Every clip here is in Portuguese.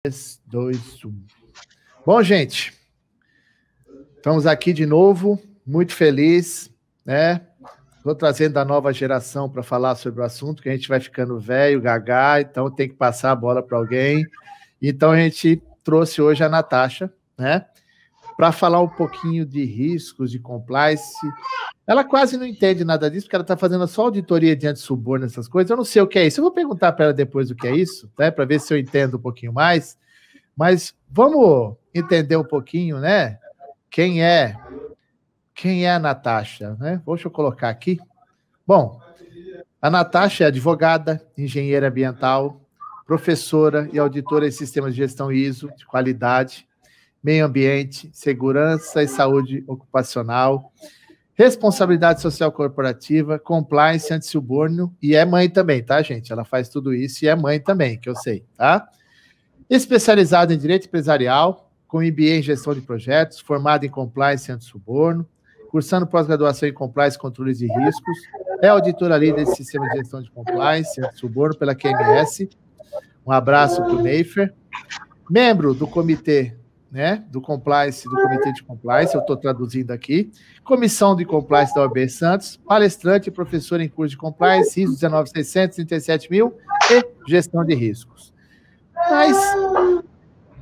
3, 2, 1. Bom, gente, estamos aqui de novo, muito feliz, né? Estou trazendo a nova geração para falar sobre o assunto, que a gente vai ficando velho, gagá, então tem que passar a bola para alguém. Então a gente trouxe hoje a Natasha, né? Para falar um pouquinho de riscos, de compliance. Ela quase não entende nada disso, porque ela está fazendo só auditoria de antissuborno, essas coisas. Eu não sei o que é isso. Eu vou perguntar para ela depois o que é isso, né? Para ver se eu entendo um pouquinho mais. Mas vamos entender um pouquinho, né? Quem é a Natasha, né? Deixa eu colocar aqui. Bom, a Natasha é advogada, engenheira ambiental, professora e auditora em sistemas de gestão ISO, de qualidade, meio ambiente, segurança e saúde ocupacional, responsabilidade social corporativa, compliance, antissuborno, e é mãe também, tá, gente? Ela faz tudo isso e é mãe também, que eu sei, tá? Especializada em direito empresarial, com MBA em gestão de projetos, formada em compliance e antissuborno, cursando pós-graduação em compliance e controles de riscos, é auditora líder de sistema de gestão de compliance e antissuborno pela QMS. Um abraço para o Neifer. Membro do comitê, né, do compliance, do comitê de compliance, eu estou traduzindo aqui, comissão de compliance da OAB Santos, palestrante e professor em curso de compliance, ISO 19600, 37000 e gestão de riscos. Mas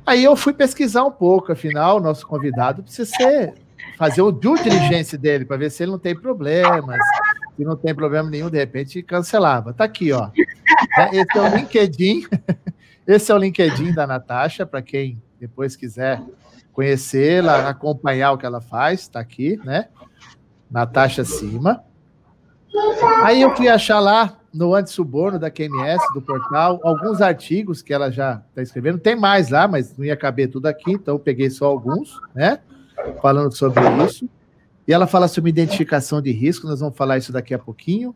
aí eu fui pesquisar um pouco, afinal, o nosso convidado precisa fazer o due diligence dele, para ver se ele não tem problemas, se não tem problema nenhum, de repente cancelava. Tá aqui, ó. Esse é o LinkedIn, esse é o LinkedIn da Natasha, para quem depois quiser conhecê-la, acompanhar o que ela faz, está aqui, né? Natasha Cima. Aí eu fui achar lá no Antissuborno da QMS, do portal, alguns artigos que ela já está escrevendo. Tem mais lá, mas não ia caber tudo aqui, então eu peguei só alguns, né? Falando sobre isso. E ela fala sobre identificação de risco, nós vamos falar isso daqui a pouquinho.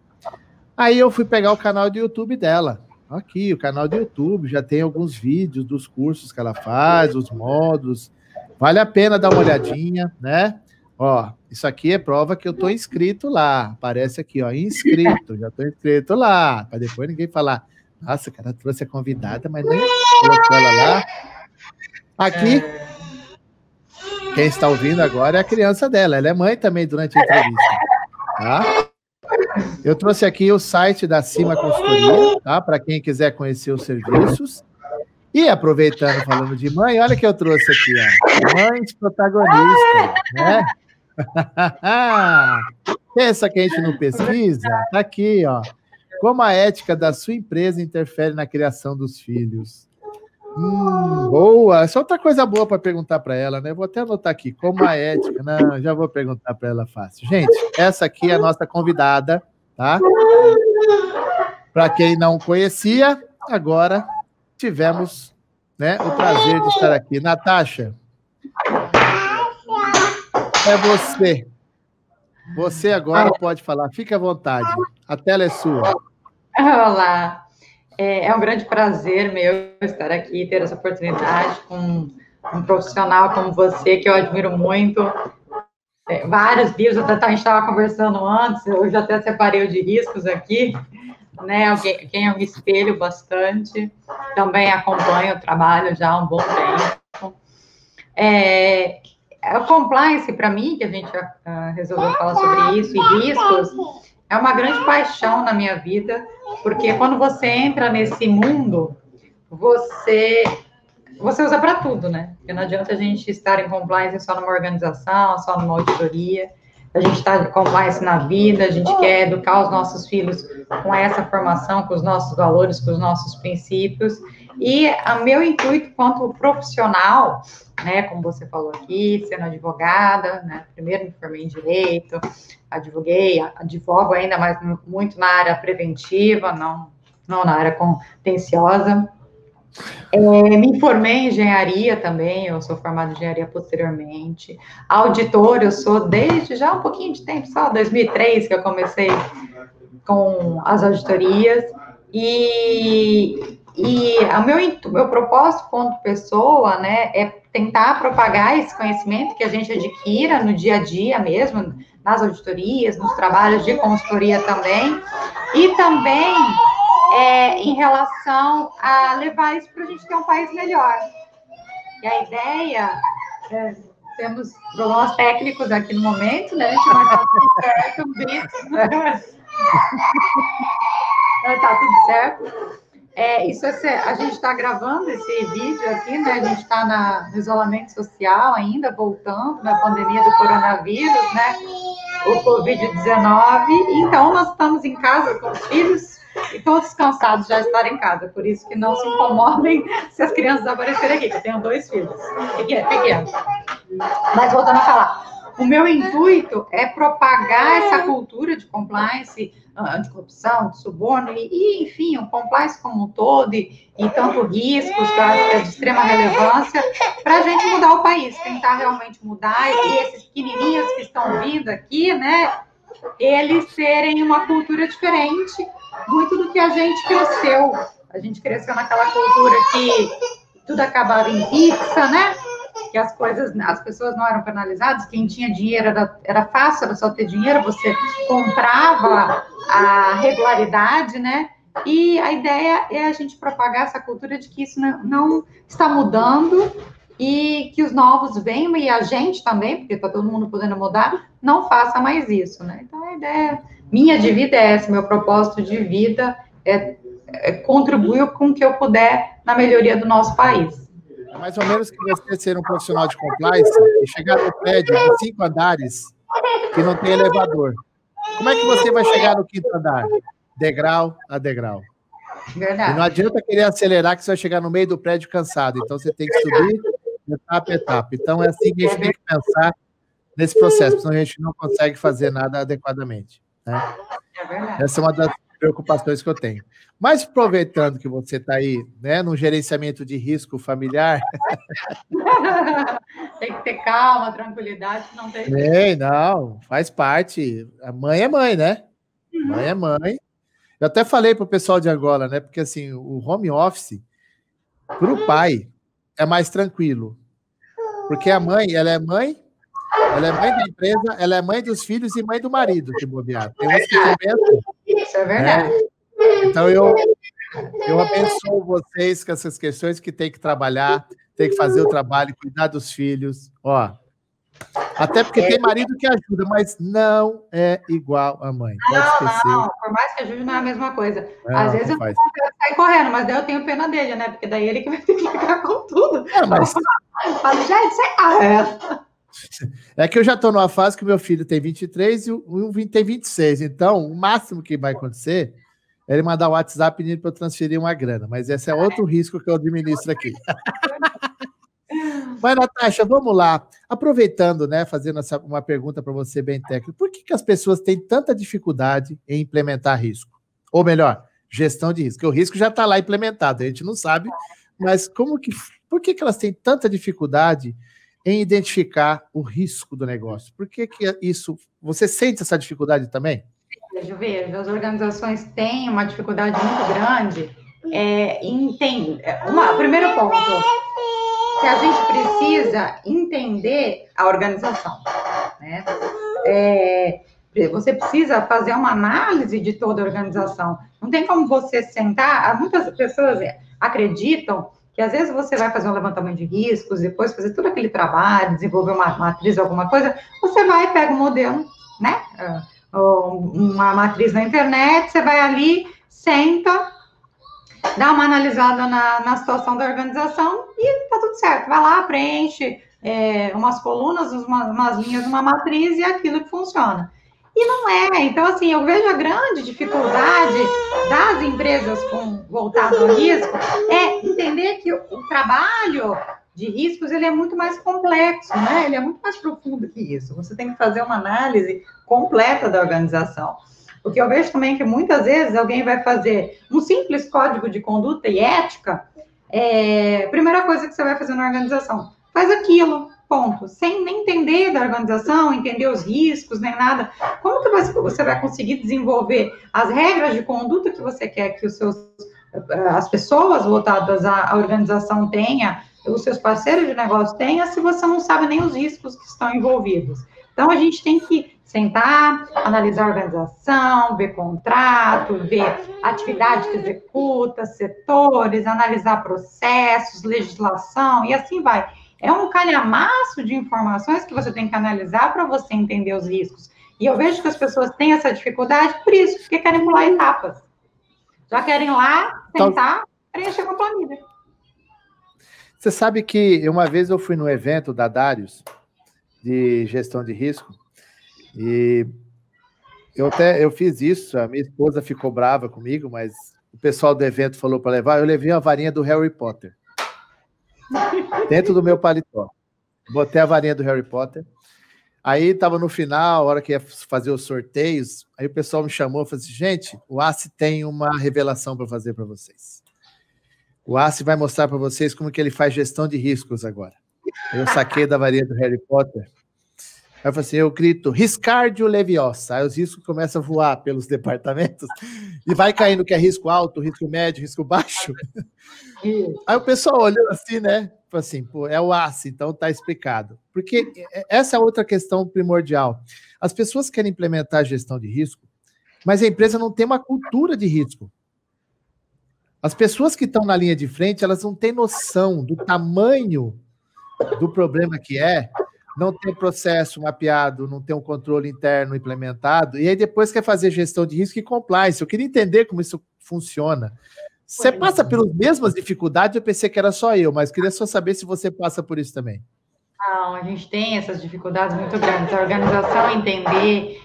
Aí eu fui pegar o canal do YouTube dela. Aqui, o canal do YouTube, já tem alguns vídeos dos cursos que ela faz, os módulos. Vale a pena dar uma olhadinha, né? Ó, isso aqui é prova que eu estou inscrito lá. Aparece aqui, ó, inscrito. Já estou inscrito lá. Para depois ninguém falar, nossa, o cara trouxe a convidada, mas nem colocou ela lá. Aqui, quem está ouvindo agora é a criança dela. Ela é mãe também durante a entrevista, tá? Eu trouxe aqui o site da Cima Consultoria, tá? Para quem quiser conhecer os serviços. E aproveitando, falando de mãe, olha que eu trouxe aqui, ó. Mães protagonistas, né? Pensa que a gente não pesquisa? Tá aqui, ó. Como a ética da sua empresa interfere na criação dos filhos. Boa. Essa é outra coisa boa para perguntar para ela, né? Vou até anotar aqui. Como a ética... Não, já vou perguntar para ela fácil. Gente, essa aqui é a nossa convidada, tá? Para quem não conhecia, agora tivemos, né, o prazer de estar aqui. Natasha, é você. Você agora pode falar. Fique à vontade. A tela é sua. Olá. É um grande prazer meu estar aqui, ter essa oportunidade com um profissional como você, que eu admiro muito. Vários livros, a gente estava conversando antes, eu já até separei o de riscos aqui, né? Quem eu me espelho bastante, também acompanho o trabalho já há um bom tempo. O compliance, para mim, que a gente resolveu falar sobre isso, e riscos, é uma grande paixão na minha vida, porque quando você entra nesse mundo, você usa para tudo, né? Porque não adianta a gente estar em compliance só numa organização, só numa auditoria. A gente está em compliance na vida, a gente quer educar os nossos filhos com essa formação, com os nossos valores, com os nossos princípios. E o meu intuito quanto profissional, né, como você falou aqui, sendo advogada, né, primeiro me formei em Direito, advogo ainda, mas muito na área preventiva, não na área contenciosa. Me formei em engenharia também, eu sou formada em engenharia posteriormente. Auditor, eu sou desde já um pouquinho de tempo, só 2003 que eu comecei com as auditorias. E o meu propósito como pessoa, né, é tentar propagar esse conhecimento que a gente adquira no dia a dia mesmo, nas auditorias, nos trabalhos de consultoria também, e também em relação a levar isso para a gente ter um país melhor. E a ideia, temos problemas técnicos aqui no momento, né? A gente vai estar tudo certo, um bicho. Tá tudo certo. A gente está gravando esse vídeo aqui, né? A gente está no isolamento social ainda, voltando na pandemia do coronavírus, né? O Covid-19. Então, nós estamos em casa com os filhos e todos cansados já de estar em casa. Por isso que não se incomodem se as crianças aparecerem aqui, que eu tenho 2 filhos pequenos. Mas voltando a falar, o meu intuito é propagar essa cultura de compliance, anticorrupção, de suborno, e enfim, o compliance como um todo, e tanto riscos, que eu acho que é de extrema relevância, para a gente mudar o país, tentar realmente mudar, e esses pequenininhos que estão vindo aqui, né, eles serem uma cultura diferente, muito do que a gente cresceu. A gente cresceu naquela cultura que tudo acabava em pizza, né? Que as pessoas não eram penalizadas, quem tinha dinheiro era fácil, era só ter dinheiro, você comprava a regularidade, né? E a ideia é a gente propagar essa cultura de que isso não está mudando e que os novos venham, e a gente também, porque está todo mundo podendo mudar, não faça mais isso, né? Então, a ideia minha de vida é essa, meu propósito de vida é contribuir com o que eu puder na melhoria do nosso país. É mais ou menos que você ser um profissional de compliance e chegar no prédio de 5 andares que não tem elevador. Como é que você vai chegar no 5º andar? Degrau a degrau. Verdade. E não adianta querer acelerar que você vai chegar no meio do prédio cansado. Então, você tem que subir etapa a etapa. Então, é assim que a gente tem que pensar nesse processo, senão a gente não consegue fazer nada adequadamente, né? É verdade. Essa é uma das preocupações que eu tenho. Mas, aproveitando que você está aí, né, no gerenciamento de risco familiar... Tem que ter calma, tranquilidade, não tem... Não, faz parte. A mãe é mãe, né? Mãe é mãe. Eu até falei para o pessoal de Angola, né? Porque, assim, o home office, para o pai, é mais tranquilo. Porque a mãe, ela é mãe da empresa, ela é mãe dos filhos e mãe do marido, se bobear. Tem uns que começam... Isso é verdade. Né? Então, eu abençoo vocês com essas questões que tem que trabalhar, tem que fazer o trabalho, cuidar dos filhos. Ó, até porque tem marido que ajuda, mas não é igual a mãe. Pode esquecer. Não, por mais que ajude, não é a mesma coisa. Não, às vezes eu não quero sair correndo, mas daí eu tenho pena dele, né? Porque daí ele que vai ter que ficar com tudo. Mas... É que eu já estou numa fase que o meu filho tem 23 e o tem 26. Então, o máximo que vai acontecer é ele mandar o WhatsApp pedindo para eu transferir uma grana. Mas esse é outro risco que eu administro aqui. Mas, Natasha, vamos lá. Aproveitando, né, fazendo uma pergunta para você bem técnica. Por que as pessoas têm tanta dificuldade em implementar risco? Ou melhor, gestão de risco. Porque o risco já está lá implementado, a gente não sabe. Mas por que elas têm tanta dificuldade em identificar o risco do negócio? Por que isso... Você sente essa dificuldade também? Vejo, as organizações têm uma dificuldade muito grande em entender... Primeiro ponto, que a gente precisa entender a organização, né? Você precisa fazer uma análise de toda a organização. Não tem como você sentar... Muitas pessoas acreditam que às vezes você vai fazer um levantamento de riscos, depois fazer todo aquele trabalho, desenvolver uma matriz, alguma coisa, você vai e pega um modelo, né? Uma matriz na internet, você vai ali, senta, dá uma analisada na situação da organização e tá tudo certo. Vai lá, preenche umas colunas, umas linhas, uma matriz e é aquilo que funciona. E não é. Então, assim, eu vejo a grande dificuldade das empresas voltado ao risco é entender que o trabalho de riscos, ele é muito mais complexo, né? Ele é muito mais profundo que isso. Você tem que fazer uma análise completa da organização. Porque eu vejo também que muitas vezes alguém vai fazer um simples código de conduta e ética, primeira coisa que você vai fazer na organização, faz aquilo, ponto. Sem nem entender da organização, entender os riscos, nem nada. Como que você vai conseguir desenvolver as regras de conduta que você quer que as pessoas voltadas à organização tenham, os seus parceiros de negócio tenham, se você não sabe nem os riscos que estão envolvidos? Então, a gente tem que sentar, analisar a organização, ver contrato, ver atividade que executa, setores, analisar processos, legislação, e assim vai. É um calhamaço de informações que você tem que analisar para você entender os riscos. E eu vejo que as pessoas têm essa dificuldade por isso, porque querem pular etapas. Já querem lá, sentar, preencher uma planilha. Você sabe que uma vez eu fui no evento da Darius, de gestão de risco, e eu fiz isso, a minha esposa ficou brava comigo, mas o pessoal do evento falou para levar, eu levei a varinha do Harry Potter dentro do meu paletó. Botei a varinha do Harry Potter. Aí estava no final, a hora que ia fazer os sorteios, aí o pessoal me chamou e falou assim, gente, o ACE tem uma revelação para fazer para vocês. O ACE vai mostrar para vocês como que ele faz gestão de riscos agora. Eu saquei da varinha do Harry Potter. Aí eu falei assim, eu grito, riscardio leviosa. Aí os riscos começam a voar pelos departamentos e vai caindo que é risco alto, risco médio, risco baixo. Aí o pessoal olhou assim, né? Falei assim, pô, é o ACE, então tá explicado. Porque essa é outra questão primordial. As pessoas querem implementar a gestão de risco, mas a empresa não tem uma cultura de risco. As pessoas que estão na linha de frente, elas não têm noção do tamanho do problema que é, não tem processo mapeado, não tem um controle interno implementado, e aí depois quer fazer gestão de risco e compliance. Eu queria entender como isso funciona. Você passa pelas mesmas dificuldades, eu pensei que era só eu, mas queria só saber se você passa por isso também. Não, a gente tem essas dificuldades muito grandes. A organização entender,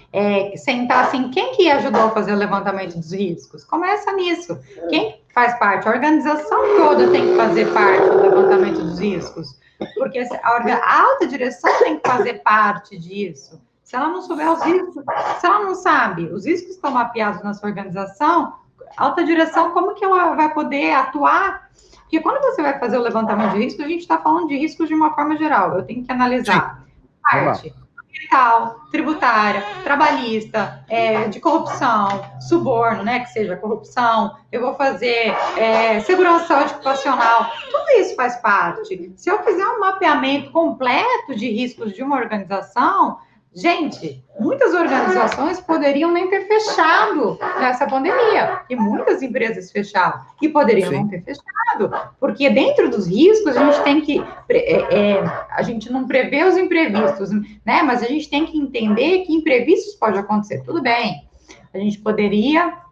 sentar assim, quem que ajudou a fazer o levantamento dos riscos? Começa nisso. Quem faz parte? A organização toda tem que fazer parte do levantamento dos riscos. Porque a alta direção tem que fazer parte disso. Se ela não souber os riscos, se ela não sabe, os riscos estão mapeados na sua organização, a alta direção, como que ela vai poder atuar? Porque quando você vai fazer o levantamento de riscos, a gente está falando de riscos de uma forma geral. Eu tenho que analisar parte ambiental, tributária, trabalhista, de corrupção, suborno, né? Que seja corrupção. Eu vou fazer segurança ocupacional. Tudo isso faz parte. Se eu fizer um mapeamento completo de riscos de uma organização, gente, muitas organizações poderiam nem ter fechado nessa pandemia, e muitas empresas fecharam, e poderiam não ter fechado, porque dentro dos riscos a gente tem que, a gente não prevê os imprevistos, né, mas a gente tem que entender que imprevistos podem acontecer, tudo bem, a gente poderia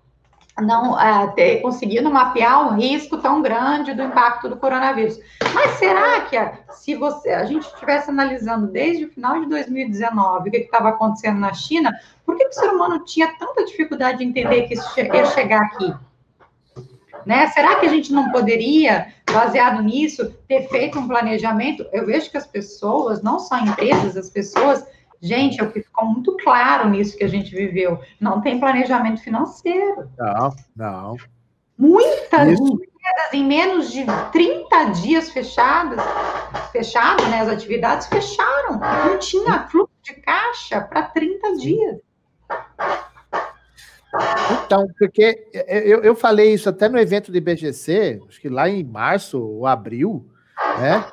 não ter conseguido mapear um risco tão grande do impacto do coronavírus. Mas será que se a gente estivesse analisando desde o final de 2019 o que estava acontecendo na China, por que o ser humano tinha tanta dificuldade de entender que isso ia chegar aqui? Né? Será que a gente não poderia, baseado nisso, ter feito um planejamento? Eu vejo que as pessoas, não só empresas, as pessoas... Gente, é o que ficou muito claro nisso que a gente viveu. Não tem planejamento financeiro. Não. Muitas empresas, em menos de 30 dias fechado, né? As atividades fecharam. Não tinha fluxo de caixa para 30 dias. Então, porque eu falei isso até no evento do IBGC, acho que lá em março ou abril, né?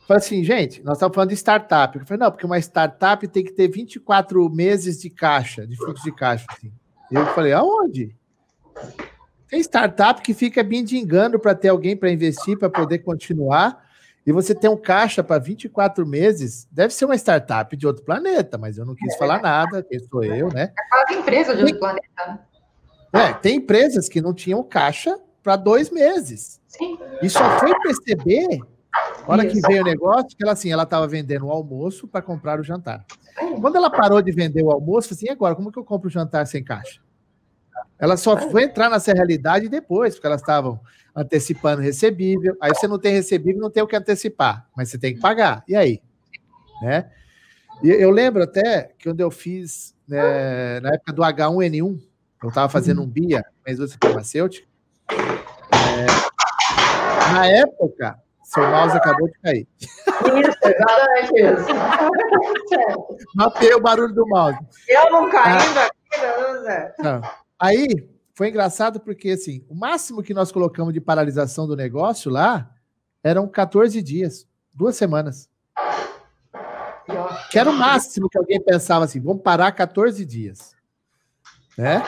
Falei assim, gente, nós estamos falando de startup. Eu falei, não, porque uma startup tem que ter 24 meses de caixa, de fluxo de caixa. Assim. Eu falei, aonde? Tem startup que fica mendigando para ter alguém para investir, para poder continuar, e você tem um caixa para 24 meses, deve ser uma startup de outro planeta, mas eu não quis falar nada, quem sou eu, né? É quase empresa de outro planeta, né? Tem empresas que não tinham caixa para 2 meses. Sim. E só foi perceber... A hora que veio o negócio, que ela estava vendendo o almoço para comprar o jantar. Quando ela parou de vender o almoço, assim, e agora, como que eu compro o jantar sem caixa? Ela só foi entrar nessa realidade depois, porque elas estavam antecipando recebível. Aí você não tem recebível, não tem o que antecipar, mas você tem que pagar. E aí? Né? E eu lembro até que quando eu fiz, né, na época do H1N1, eu estava fazendo um BIA, uma indústria farmacêutica. Na época... Seu mouse acabou de cair. Isso, exatamente isso. Matei o barulho do mouse. Eu não caindo aqui, não, Zé. Não. Aí, foi engraçado porque, assim, o máximo que nós colocamos de paralisação do negócio lá eram 14 dias, 2 semanas. Que era o máximo que alguém pensava assim, vamos parar 14 dias, né?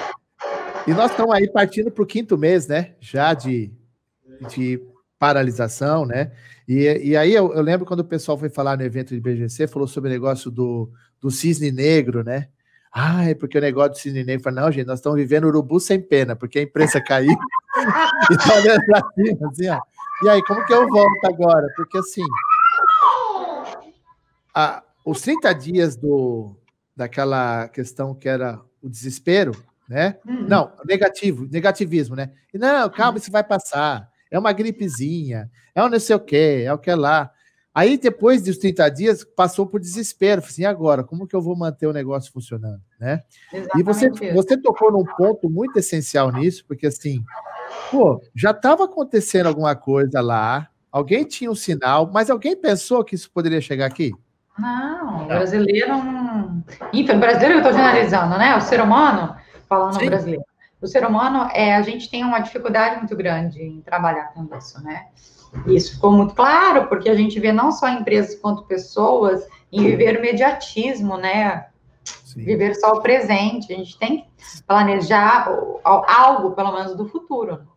E nós estamos aí partindo para o 5º mês, né? Já de paralisação, né? E aí eu lembro quando o pessoal foi falar no evento de BGC, falou sobre o negócio do cisne negro, né? Ah, é porque o negócio do cisne negro, falei, não, gente, nós estamos vivendo urubu sem pena, porque a imprensa caiu e tá olhando assim, ó. E aí, como que eu volto agora? Porque assim, os 30 dias daquela questão que era o desespero, né? Não, negativismo, né? E não, calma, isso vai passar. É uma gripezinha, é um não sei o quê, é o que lá. Aí, depois dos 30 dias, passou por desespero. Falei assim, e agora? Como que eu vou manter o negócio funcionando, né? Exatamente. E você tocou num ponto muito essencial nisso, porque assim, pô, já estava acontecendo alguma coisa lá, alguém tinha um sinal, mas alguém pensou que isso poderia chegar aqui? Não, o brasileiro... Enfim, o brasileiro eu estou generalizando, né? O ser humano, falando no brasileiro. O ser humano, a gente tem uma dificuldade muito grande em trabalhar com isso, né? Isso ficou muito claro, porque a gente vê não só empresas quanto pessoas em viver o imediatismo, né? Sim. Viver só o presente. A gente tem que planejar algo, pelo menos, do futuro.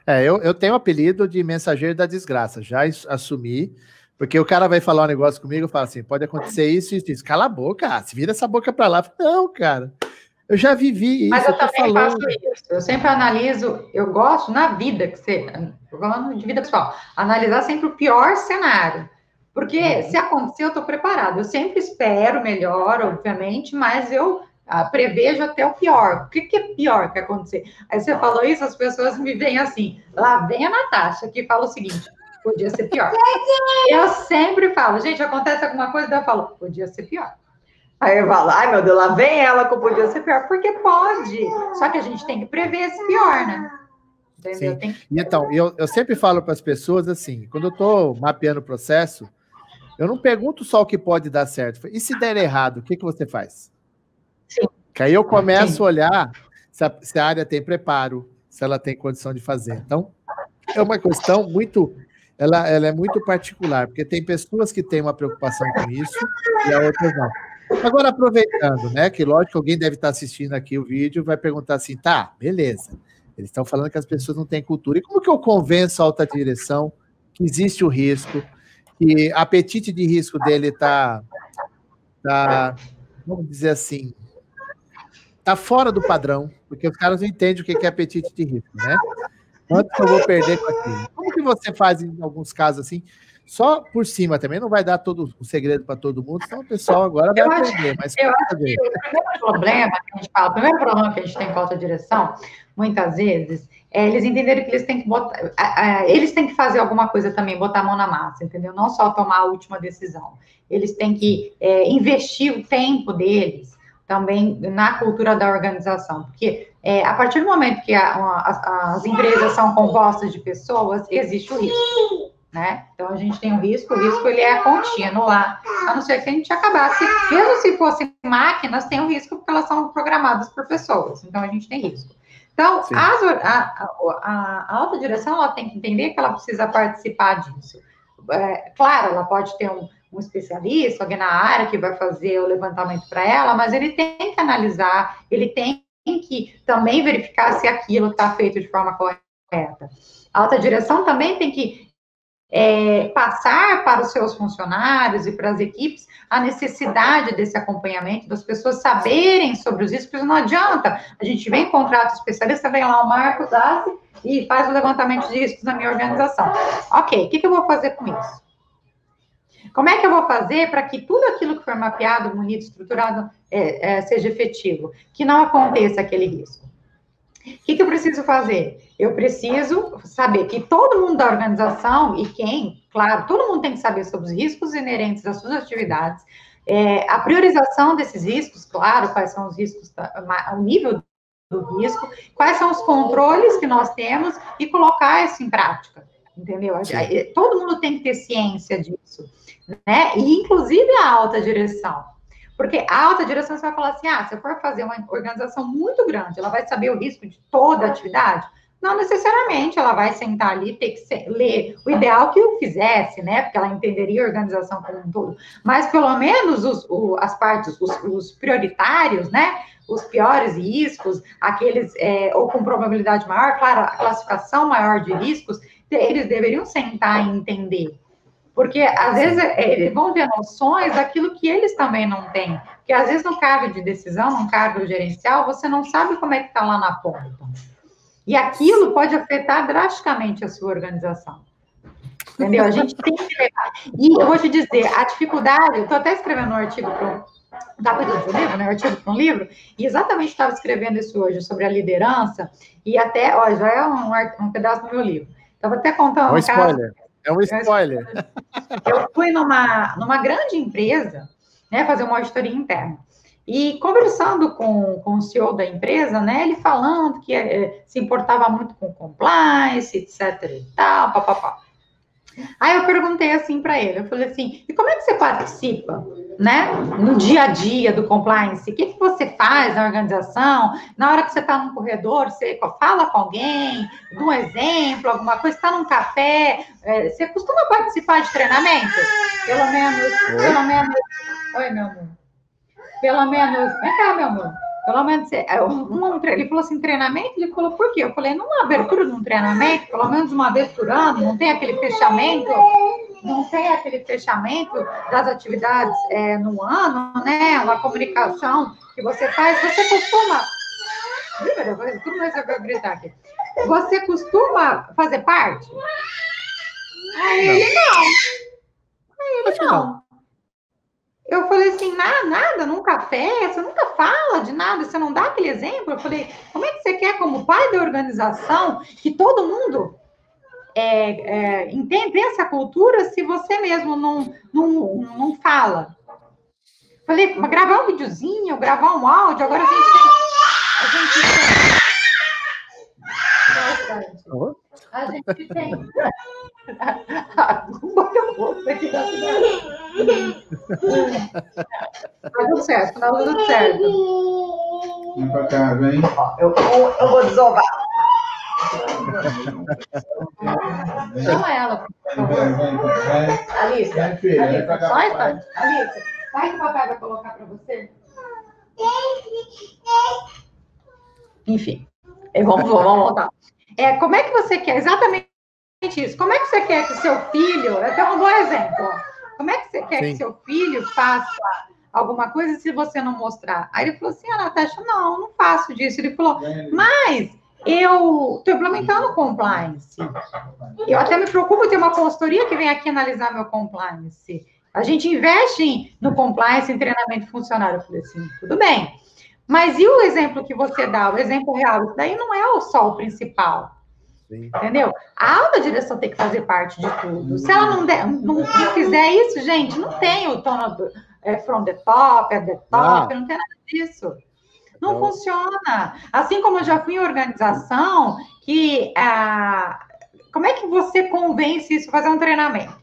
Eu tenho o apelido de mensageiro da desgraça, já assumi, porque o cara vai falar um negócio comigo e fala assim, pode acontecer isso e isso. Cala a boca, se vira essa boca pra lá. Não, cara, eu já vivi isso. Mas eu também faço isso. Eu sempre analiso, eu gosto na vida, tô falando de vida pessoal, analisar sempre o pior cenário. Porque se acontecer, eu estou preparado. Eu sempre espero melhor, obviamente, mas eu prevejo até o pior. O que é pior que acontecer? Aí você falou isso, as pessoas me veem assim, lá vem a Natasha, que fala o seguinte, podia ser pior. Eu sempre falo, gente, acontece alguma coisa, daí eu falo, podia ser pior. Aí eu falo, ai meu Deus, lá vem ela que podia ser pior, porque pode. Só que a gente tem que prever esse pior, né? Entendeu? Sim. Então, eu sempre falo para as pessoas assim, quando eu estou mapeando o processo, eu não pergunto só o que pode dar certo. E se der errado, o que você faz? Sim. Que aí eu começo a olhar se a área tem preparo, se ela tem condição de fazer. Então, é uma questão muito... Ela é muito particular, porque tem pessoas que têm uma preocupação com isso e a outras não. Agora, aproveitando, né, que lógico que alguém deve estar assistindo aqui o vídeo, vai perguntar assim, tá, beleza, eles estão falando que as pessoas não têm cultura. E como que eu convenço a alta direção que existe o risco, que o apetite de risco dele tá, vamos dizer assim, tá fora do padrão, porque os caras não entendem o que é apetite de risco, né? Quanto que eu vou perder com aquilo? Como que você faz em alguns casos assim? Só por cima também, não vai dar todo o segredo para todo mundo, senão o pessoal agora vai aprender. Mas eu acho que o primeiro problema que a gente fala, o primeiro problema que a gente tem com a alta direção, muitas vezes, é eles entenderem que eles têm que botar, eles têm que fazer alguma coisa também, botar a mão na massa, entendeu? Não só tomar a última decisão. Eles têm que investir o tempo deles também na cultura da organização, porque a partir do momento que as empresas são compostas de pessoas, existe o risco. Né? Então, a gente tem o risco ele é contínuo lá, a não ser que a gente acabasse, mesmo se fossem máquinas, tem o risco porque elas são programadas por pessoas, então a gente tem risco. Então, a alta direção, ela tem que entender que ela precisa participar disso. Claro, ela pode ter um especialista, alguém na área que vai fazer o levantamento para ela, mas ele tem que analisar, ele tem que também verificar se aquilo está feito de forma correta. A alta direção também tem que passar para os seus funcionários e para as equipes a necessidade desse acompanhamento, das pessoas saberem sobre os riscos. Não adianta, a gente vem, contrata especialista, vem lá o Marcos Dassi e faz o levantamento de riscos na minha organização. Ok, o que eu vou fazer com isso? Como é que eu vou fazer para que tudo aquilo que for mapeado, bonito, estruturado, seja efetivo? Que não aconteça aquele risco. O que eu preciso fazer? Eu preciso saber que todo mundo da organização claro, todo mundo tem que saber sobre os riscos inerentes às suas atividades, a priorização desses riscos, claro, quais são os riscos, o nível do risco, quais são os controles que nós temos e colocar isso em prática, entendeu? Todo mundo tem que ter ciência disso, né? E inclusive a alta direção. Porque a alta direção, você vai falar assim, se eu for fazer uma organização muito grande, ela vai saber o risco de toda a atividade? Não necessariamente ela vai sentar ali, ter que ler. O ideal que eu fizesse, né? Porque ela entenderia a organização como um todo. Mas, pelo menos, as partes, os prioritários, né? Os piores riscos, aqueles, ou com probabilidade maior, claro, a classificação maior de riscos, eles deveriam sentar e entender. Porque, às vezes, eles vão ter noções daquilo que eles também não têm. Porque, às vezes, no cargo de decisão, no cargo gerencial, você não sabe como é que está lá na ponta. E aquilo pode afetar drasticamente a sua organização. Entendeu? A gente tem que levar. E eu vou te dizer, a dificuldade, eu estou até escrevendo um artigo para dá para dizer um livro, né? Um artigo para um livro, e exatamente estava escrevendo isso hoje sobre a liderança, e até, ó, já é um pedaço do meu livro. Estava até contando um spoiler. É um spoiler. Eu fui numa grande empresa, né, fazer uma auditoria interna. E conversando com o CEO da empresa, né, ele falando que se importava muito com compliance, etc e tal, papapá. Aí eu perguntei assim para ele, eu falei assim, e como é que você participa, né, no dia a dia do compliance? O que você faz na organização? Na hora que você está no corredor, você fala com alguém, dá um exemplo, alguma coisa, está num café, você costuma participar de treinamento? Pelo menos, oi, meu amor. Pelo menos, vem cá, meu amor. Pelo menos, ele falou assim, treinamento? Ele falou, por quê? Eu falei, numa abertura de um treinamento, pelo menos uma vez por ano, não tem aquele fechamento, das atividades no ano, né? Uma comunicação que você faz, você costuma... Tudo mais eu vou gritar aqui. Você costuma fazer parte? Aí ele não. Eu falei assim, nada, num café, você nunca fala de nada, você não dá aquele exemplo. Eu falei, como é que você quer, como pai da organização, que todo mundo entenda essa cultura se você mesmo não fala? Eu falei, gravar um videozinho, gravar um áudio, agora a gente tem... A gente tem... Tá tudo certo, tá tudo certo. Vem pra cá, vem. Eu vou desovar. Chama ela, por favor. Alice, só um instante. Alice, vai que o papai vai colocar para você. Enfim, vamos voltar. Como é que você quer? Exatamente isso. Como é que você quer que seu filho... Eu tenho um bom exemplo. Como é que você quer que seu filho faça alguma coisa se você não mostrar? Aí ele falou assim, Natasha, não faço disso. Ele falou, mas eu estou implementando compliance. Eu até me preocupo ter uma consultoria que vem aqui analisar meu compliance. A gente investe no compliance, em treinamento funcionário. Eu falei assim, tudo bem. Mas e o exemplo que você dá, o exemplo real? Isso daí não é só o principal. Sim. Entendeu? A alta direção tem que fazer parte de tudo. Se ela não fizer isso, gente, não tem o tono from the top, at the top, não tem nada disso. Não funciona. Assim como eu já fui em organização que... como é que você convence isso, fazer um treinamento?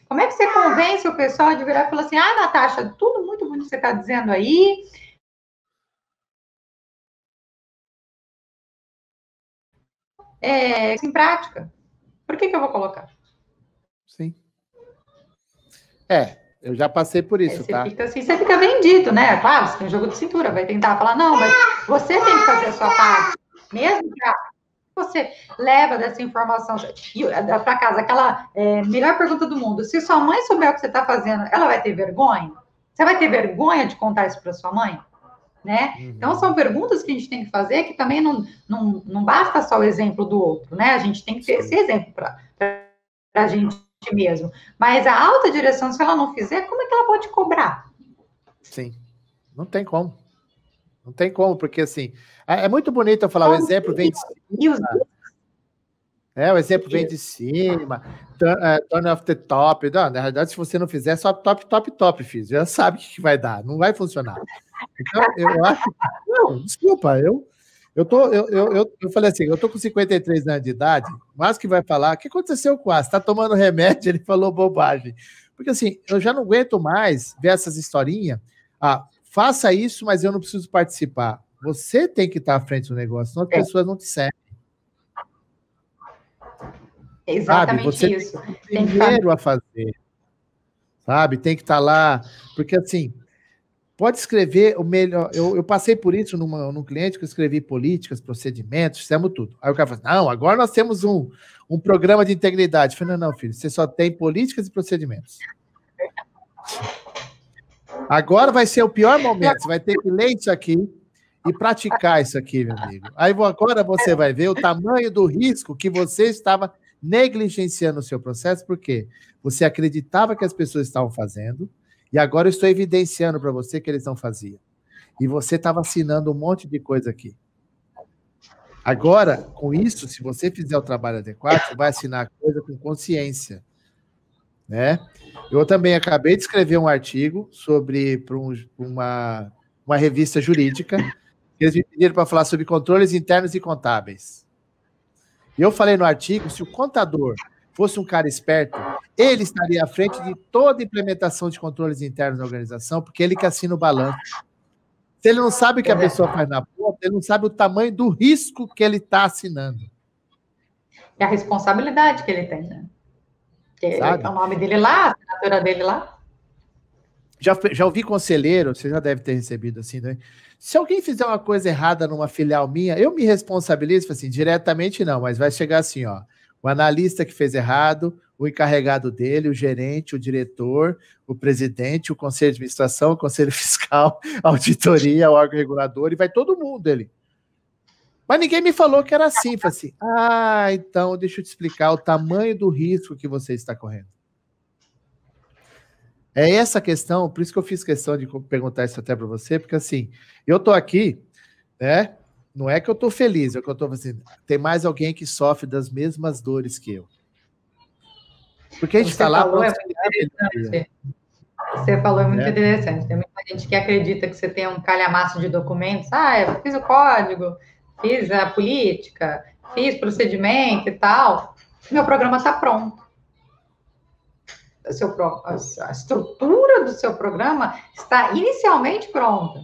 Como é que você convence o pessoal de virar e falar assim, Natasha, tudo muito bonito que você está dizendo aí, em prática. Por que eu vou colocar? Sim. Eu já passei por isso, tá? Você fica vendido, né? Claro, você tem um jogo de cintura, vai tentar falar, não, mas você tem que fazer a sua parte. Mesmo que você leva dessa informação para casa, aquela melhor pergunta do mundo, se sua mãe souber o que você está fazendo, ela vai ter vergonha? Você vai ter vergonha de contar isso para sua mãe? Né? Então, são perguntas que a gente tem que fazer, que também não basta só o exemplo do outro, né? A gente tem que ter esse exemplo para a gente mesmo. Mas a alta direção, se ela não fizer, como é que ela pode cobrar? Sim, não tem como. Não tem como, porque assim, é muito bonito eu falar, o exemplo vem de cima. O exemplo vem de cima, turn off the top. Não, na realidade, se você não fizer, só top, filho. Já sabe o que vai dar, não vai funcionar. Então, eu acho... Não, desculpa, eu falei assim, eu tô com 53 anos de idade, mas que vai falar, o que aconteceu com o Você tá tomando remédio? Ele falou bobagem. Porque assim, eu já não aguento mais ver essas historinhas. Faça isso, mas eu não preciso participar. Você tem que estar à frente do negócio, senão as pessoas não te servem. É exatamente você isso. Tem que primeiro a fazer, sabe? Tem que estar lá, porque assim, pode escrever o melhor. Eu passei por isso num cliente que eu escrevi políticas, procedimentos, fizemos tudo. Aí o cara falou: não, agora nós temos um programa de integridade. Eu falei: não, filho, você só tem políticas e procedimentos. Agora vai ser o pior momento. Você vai ter que ler isso aqui e praticar isso aqui, meu amigo. Aí agora você vai ver o tamanho do risco que você estava negligenciando o seu processo, porque você acreditava que as pessoas estavam fazendo, e agora eu estou evidenciando para você que eles não faziam. E você estava assinando um monte de coisa aqui. Agora, com isso, se você fizer o trabalho adequado, você vai assinar a coisa com consciência, né? Eu também acabei de escrever um artigo sobre uma revista jurídica, que eles me pediram para falar sobre controles internos e contábeis. E eu falei no artigo, se o contador fosse um cara esperto, ele estaria à frente de toda a implementação de controles internos na organização, porque ele que assina o balanço. Se ele não sabe o que a pessoa faz na ponta, ele não sabe o tamanho do risco que ele está assinando. E a responsabilidade que ele tem, né? É o nome dele lá, a assinatura dele lá. Já ouvi conselheiro, você já deve ter recebido assim, né? Se alguém fizer uma coisa errada numa filial minha, eu me responsabilizo, assim, diretamente não, mas vai chegar assim, ó, o analista que fez errado, o encarregado dele, o gerente, o diretor, o presidente, o conselho de administração, o conselho fiscal, a auditoria, o órgão regulador, e vai todo mundo ali. Mas ninguém me falou que era assim, falei assim, então deixa eu te explicar o tamanho do risco que você está correndo. É essa questão, por isso que eu fiz questão de perguntar isso até para você, porque assim, eu tô aqui, né? Não é que eu tô feliz, é que eu tô assim, tem mais alguém que sofre das mesmas dores que eu. Porque a gente está lá... Você falou é muito interessante. Tem muita gente que acredita que você tem um calhamaço de documentos. Eu fiz o código, fiz a política, fiz procedimento e tal. Meu programa está pronto. A estrutura do seu programa está inicialmente pronta,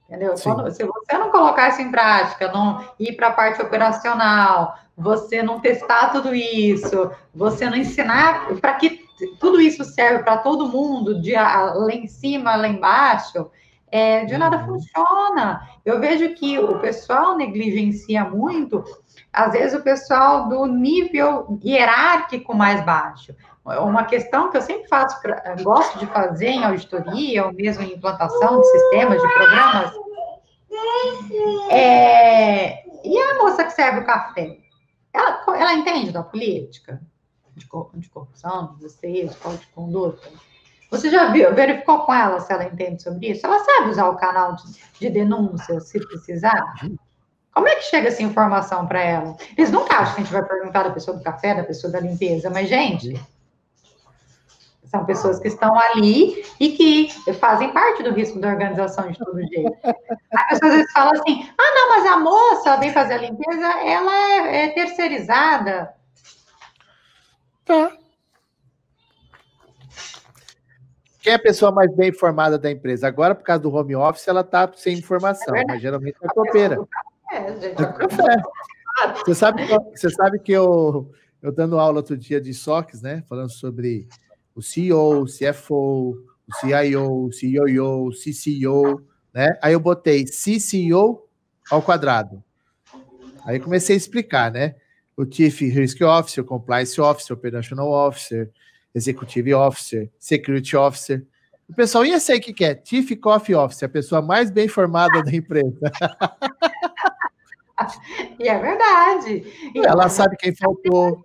entendeu? Se você não colocar isso em prática, não ir para a parte operacional, você não testar tudo isso, você não ensinar para que tudo isso serve para todo mundo, de lá em cima, lá embaixo, de nada funciona. Eu vejo que o pessoal negligencia muito, às vezes o pessoal do nível hierárquico mais baixo. Uma questão que eu sempre gosto de fazer em auditoria, ou mesmo em implantação de sistemas, de programas, e a moça que serve o café? Ela entende da política? De corrupção, de vocês, de código de conduta? Você já verificou com ela se ela entende sobre isso? Ela sabe usar o canal de denúncia, se precisar? Como é que chega essa informação para ela? Eles nunca acham que a gente vai perguntar da pessoa do café, da pessoa da limpeza, mas, gente, são pessoas que estão ali e que fazem parte do risco da organização de todo jeito. As pessoas às vezes falam assim, não, mas a moça vem fazer a limpeza, ela é terceirizada. Tá. Quem é a pessoa mais bem informada da empresa? Agora, por causa do home office, ela está sem informação, mas geralmente é copeira. Café. Você sabe que eu dando aula outro dia de SOX, né? Falando sobre o CEO, o CFO, o CIO, o COO, o CCO, né? Aí eu botei CCO ao quadrado. Aí comecei a explicar, né? O Chief Risk Officer, o Compliance Officer, o Operational Officer, Executive Officer, Security Officer. O pessoal ia sei o que é, Chief Coffee Officer, a pessoa mais bem informada da empresa. E é verdade. Ela sabe quem faltou,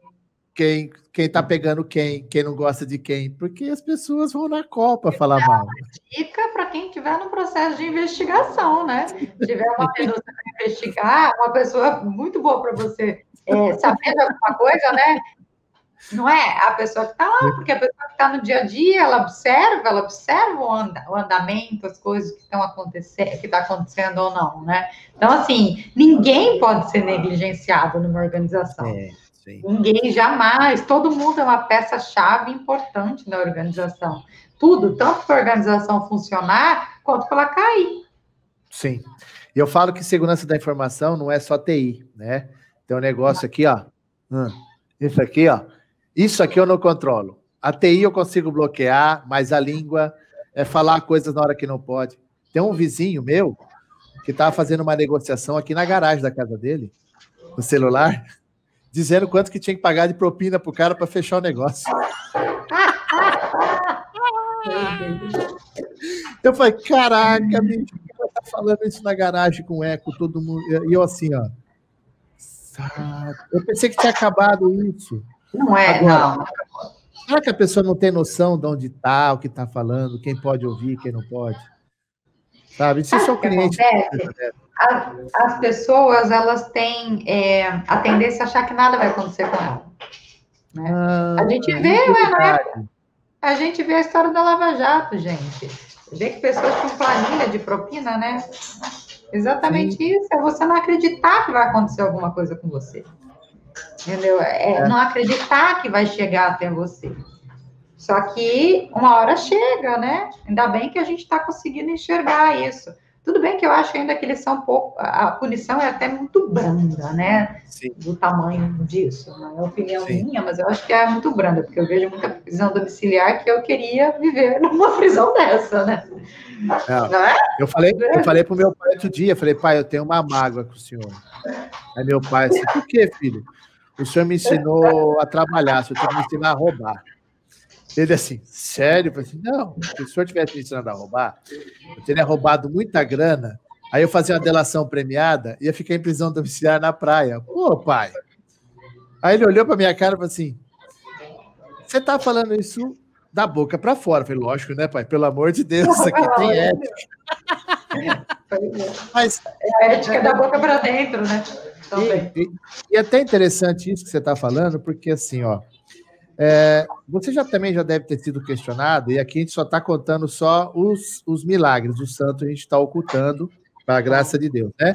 quem tá pegando quem não gosta de quem, porque as pessoas vão na copa falar mal. Dica para quem estiver no processo de investigação, né? Se tiver uma denúncia para investigar, uma pessoa muito boa para você saber de alguma coisa, né? Não é a pessoa que está lá, porque a pessoa que está no dia a dia, ela observa o andamento, as coisas que estão acontecendo, que está acontecendo ou não, né? Então, assim, ninguém pode ser negligenciado numa organização. Sim. Ninguém, jamais. Todo mundo é uma peça-chave importante na organização. Tudo, tanto para a organização funcionar, quanto para ela cair. Sim. E eu falo que segurança da informação não é só TI, né? Tem um negócio aqui, ó. Isso aqui, ó. Isso aqui eu não controlo. A TI eu consigo bloquear, mas a língua é falar coisas na hora que não pode. Tem um vizinho meu que estava fazendo uma negociação aqui na garagem da casa dele, no celular, dizendo quanto que tinha que pagar de propina pro cara para fechar o negócio. Eu falei, caraca, bicho, o cara tá falando isso na garagem com eco, todo mundo. E eu assim, ó. Eu pensei que tinha acabado isso. Não é, agora, não. Será que a pessoa não tem noção de onde está, o que está falando, quem pode ouvir, quem não pode? Sabe? Se seu cliente... As pessoas, elas têm a tendência a achar que nada vai acontecer com ela. Né? A gente vê, a gente vê a história da Lava Jato, gente. Vê que pessoas com planilha de propina, né? Exatamente Sim. Isso. É você não acreditar que vai acontecer alguma coisa com você. Entendeu? Não acreditar que vai chegar até você. Só que uma hora chega, né? Ainda bem que a gente está conseguindo enxergar isso. Tudo bem que eu acho ainda que eles são um pouco... A punição é até muito branda, né? Sim. Do tamanho disso. Não é opinião minha, mas eu acho que é muito branda, porque eu vejo muita prisão domiciliar que eu queria viver numa prisão dessa, né? Não é? Eu falei pro meu pai outro dia, falei, pai, eu tenho uma mágoa com o senhor. Aí meu pai disse, por quê, filho? O senhor me ensinou a trabalhar, o senhor me ensinou a roubar. Ele assim, sério? Eu falei assim, não, se o senhor tivesse me ensinado a roubar, eu teria roubado muita grana, aí eu fazia uma delação premiada e ia ficar em prisão domiciliar na praia. Pô, pai. Aí ele olhou para minha cara e falou assim, você tá falando isso da boca para fora. Eu falei, lógico, né, pai? Pelo amor de Deus, isso aqui tem ética. Mas, é a ética da boca para dentro, né? E é até interessante isso que você está falando, porque assim, ó, você também já deve ter sido questionado, e aqui a gente só está contando só os milagres, o santo a gente está ocultando, para a graça de Deus, né?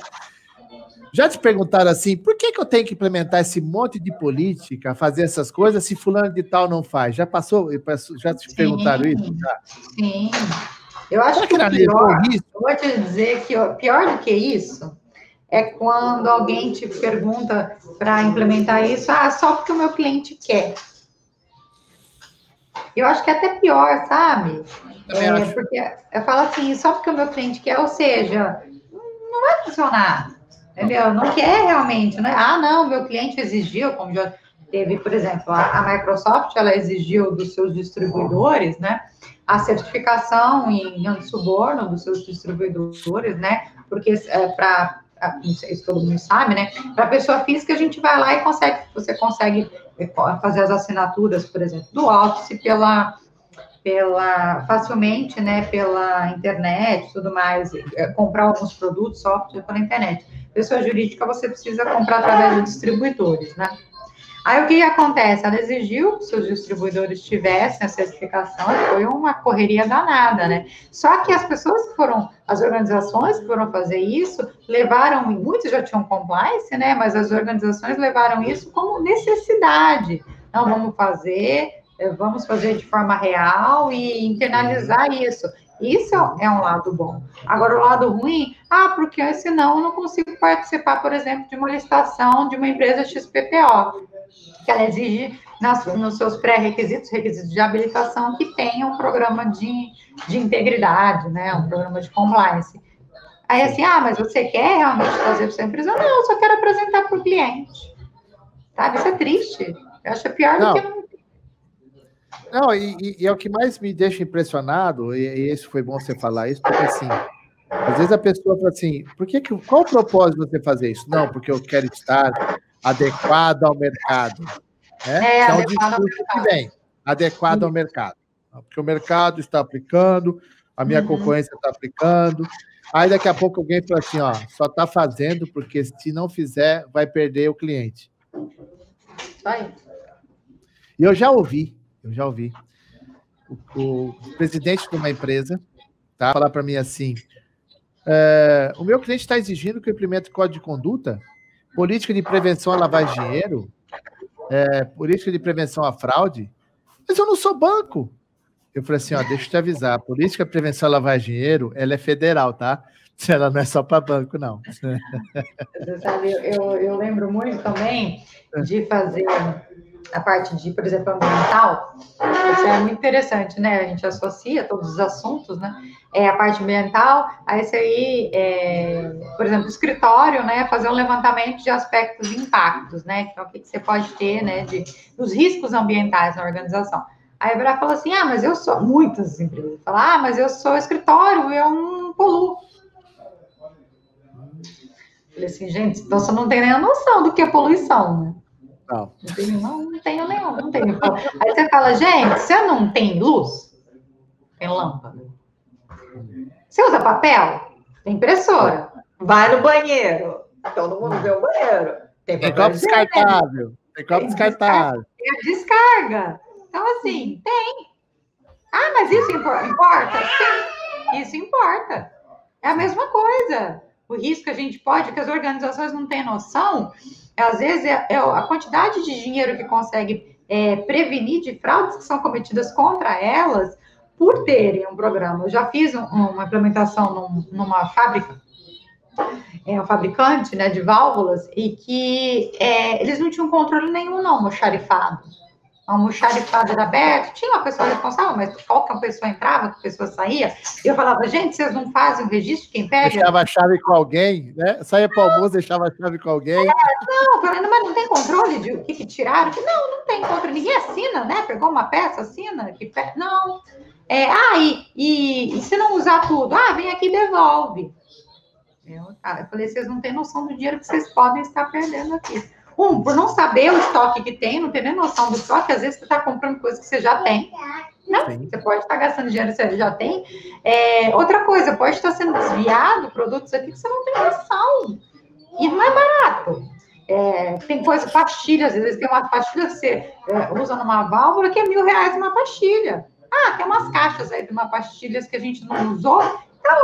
Já te perguntaram assim, por que eu tenho que implementar esse monte de política, fazer essas coisas, se fulano de tal não faz? Já te perguntaram isso? Já? Sim. Eu acho que o pior, eu vou te dizer que pior do que isso é quando alguém te pergunta para implementar isso, só porque o meu cliente quer. Eu acho que é até pior, sabe? Porque eu falo assim, só porque o meu cliente quer, ou seja, não vai funcionar, entendeu? Não quer realmente, né? Não, meu cliente exigiu, como já teve, por exemplo, a Microsoft, ela exigiu dos seus distribuidores, né, a certificação em antissuborno dos seus distribuidores, né? Porque isso todo mundo sabe, né? Para a pessoa física, a gente vai lá e você consegue fazer as assinaturas, por exemplo, do Office facilmente, né? Pela internet e tudo mais, comprar alguns produtos, software pela internet. Pessoa jurídica, você precisa comprar através de distribuidores, né? Aí o que acontece? Ela exigiu que seus distribuidores tivessem a certificação, foi uma correria danada, né? Só que as organizações que foram fazer isso, levaram, muitos já tinham compliance, né? Mas as organizações levaram isso como necessidade. Não, vamos fazer de forma real e internalizar isso. Isso é um lado bom. Agora, o lado ruim, porque senão eu não consigo participar, por exemplo, de uma licitação de uma empresa XPTO, que ela exige nos seus pré-requisitos, requisitos de habilitação, que tenha um programa de integridade, né? Um programa de compliance. Aí assim, mas você quer realmente fazer para sua empresa? Não, eu só quero apresentar para o cliente. Sabe? Isso é triste. Eu acho pior do que não. Não, e é o que mais me deixa impressionado, e isso foi bom você falar isso, porque assim, às vezes a pessoa fala assim, qual o propósito de você fazer isso? Não, porque eu quero estar adequado ao mercado. Né? É um discurso que vem, adequado ao mercado. Porque o mercado está aplicando, a minha concorrência está aplicando, aí daqui a pouco alguém fala assim, só está fazendo porque se não fizer, vai perder o cliente. Vai. E eu já ouvi o presidente de uma empresa falar para mim assim, o meu cliente está exigindo que eu implemente código de conduta, política de prevenção à lavagem de dinheiro, política de prevenção à fraude, mas eu não sou banco. Eu falei assim, deixa eu te avisar, a política de prevenção à lavagem de dinheiro, ela é federal, tá? Ela não é só para banco, não. Você sabe, eu lembro muito também de fazer a parte de, por exemplo, ambiental, isso é muito interessante, né? A gente associa todos os assuntos, né? A parte ambiental, a esse aí, por exemplo, escritório, né? Fazer um levantamento de aspectos e impactos, né? Então, o que você pode ter, né? Dos riscos ambientais na organização. Aí a Bra falou assim, mas eu sou, muitas empresas falam, mas eu sou escritório, eu não poluo. Falei assim, gente, então você não tem nem a noção do que é poluição, né? Não. Não tenho nenhum, não tenho. Aí você fala, gente, você não tem luz? Tem lâmpada. Você usa papel? Tem impressora. Vai no banheiro. Todo mundo vê o banheiro. Tem copo descartável. Tem copo descartável. Tem a descarga. Então, assim, tem. Mas isso importa? Sim, isso importa. É a mesma coisa. O risco que a gente pode, que as organizações não têm noção, às vezes a quantidade de dinheiro que consegue prevenir de fraudes que são cometidas contra elas por terem um programa. Eu já fiz uma implementação numa fábrica, um fabricante, né, de válvulas, e que eles não tinham controle nenhum, não, almoxarifado. A almoxarifado era aberto, tinha uma pessoa responsável, mas qualquer pessoa entrava, a pessoa saía, e eu falava, gente, vocês não fazem o registro de quem pega? Deixava a chave com alguém, né? Saía para o almoço, deixava a chave com alguém. Não, falando, mas não tem controle de o que tiraram? Não tem controle, ninguém assina, né? Pegou uma peça, assina, não. E se não usar tudo? Vem aqui e devolve. Eu falei, vocês não têm noção do dinheiro que vocês podem estar perdendo aqui. Por não saber o estoque que tem, não ter nem noção do estoque, às vezes você está comprando coisas que você já tem, né? Você pode estar gastando dinheiro que você já tem. Outra coisa, pode estar sendo desviado produtos aqui que você não tem noção. E não é barato. Tem coisa, pastilhas, às vezes tem uma pastilha que você usa numa válvula que é R$1.000 uma pastilha. Tem umas caixas aí de uma pastilhas que a gente não usou, tá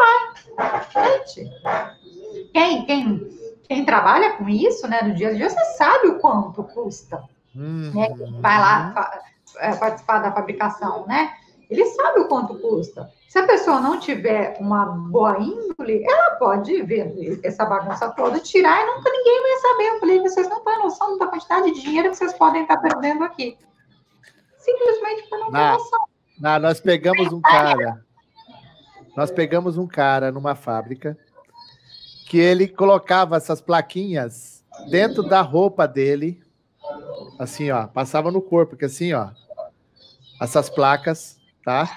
lá. Gente, quem trabalha com isso, né, no dia a dia, você sabe o quanto custa. Né? Quem vai lá participar da fabricação, né? Ele sabe o quanto custa. Se a pessoa não tiver uma boa índole, ela pode ver essa bagunça toda, tirar e nunca ninguém vai saber. Eu falei, vocês não têm noção da quantidade de dinheiro que vocês podem estar perdendo aqui. Simplesmente por não ter noção. Nós pegamos um cara numa fábrica que ele colocava essas plaquinhas dentro da roupa dele, assim, ó, passava no corpo, porque assim, ó, essas placas, tá?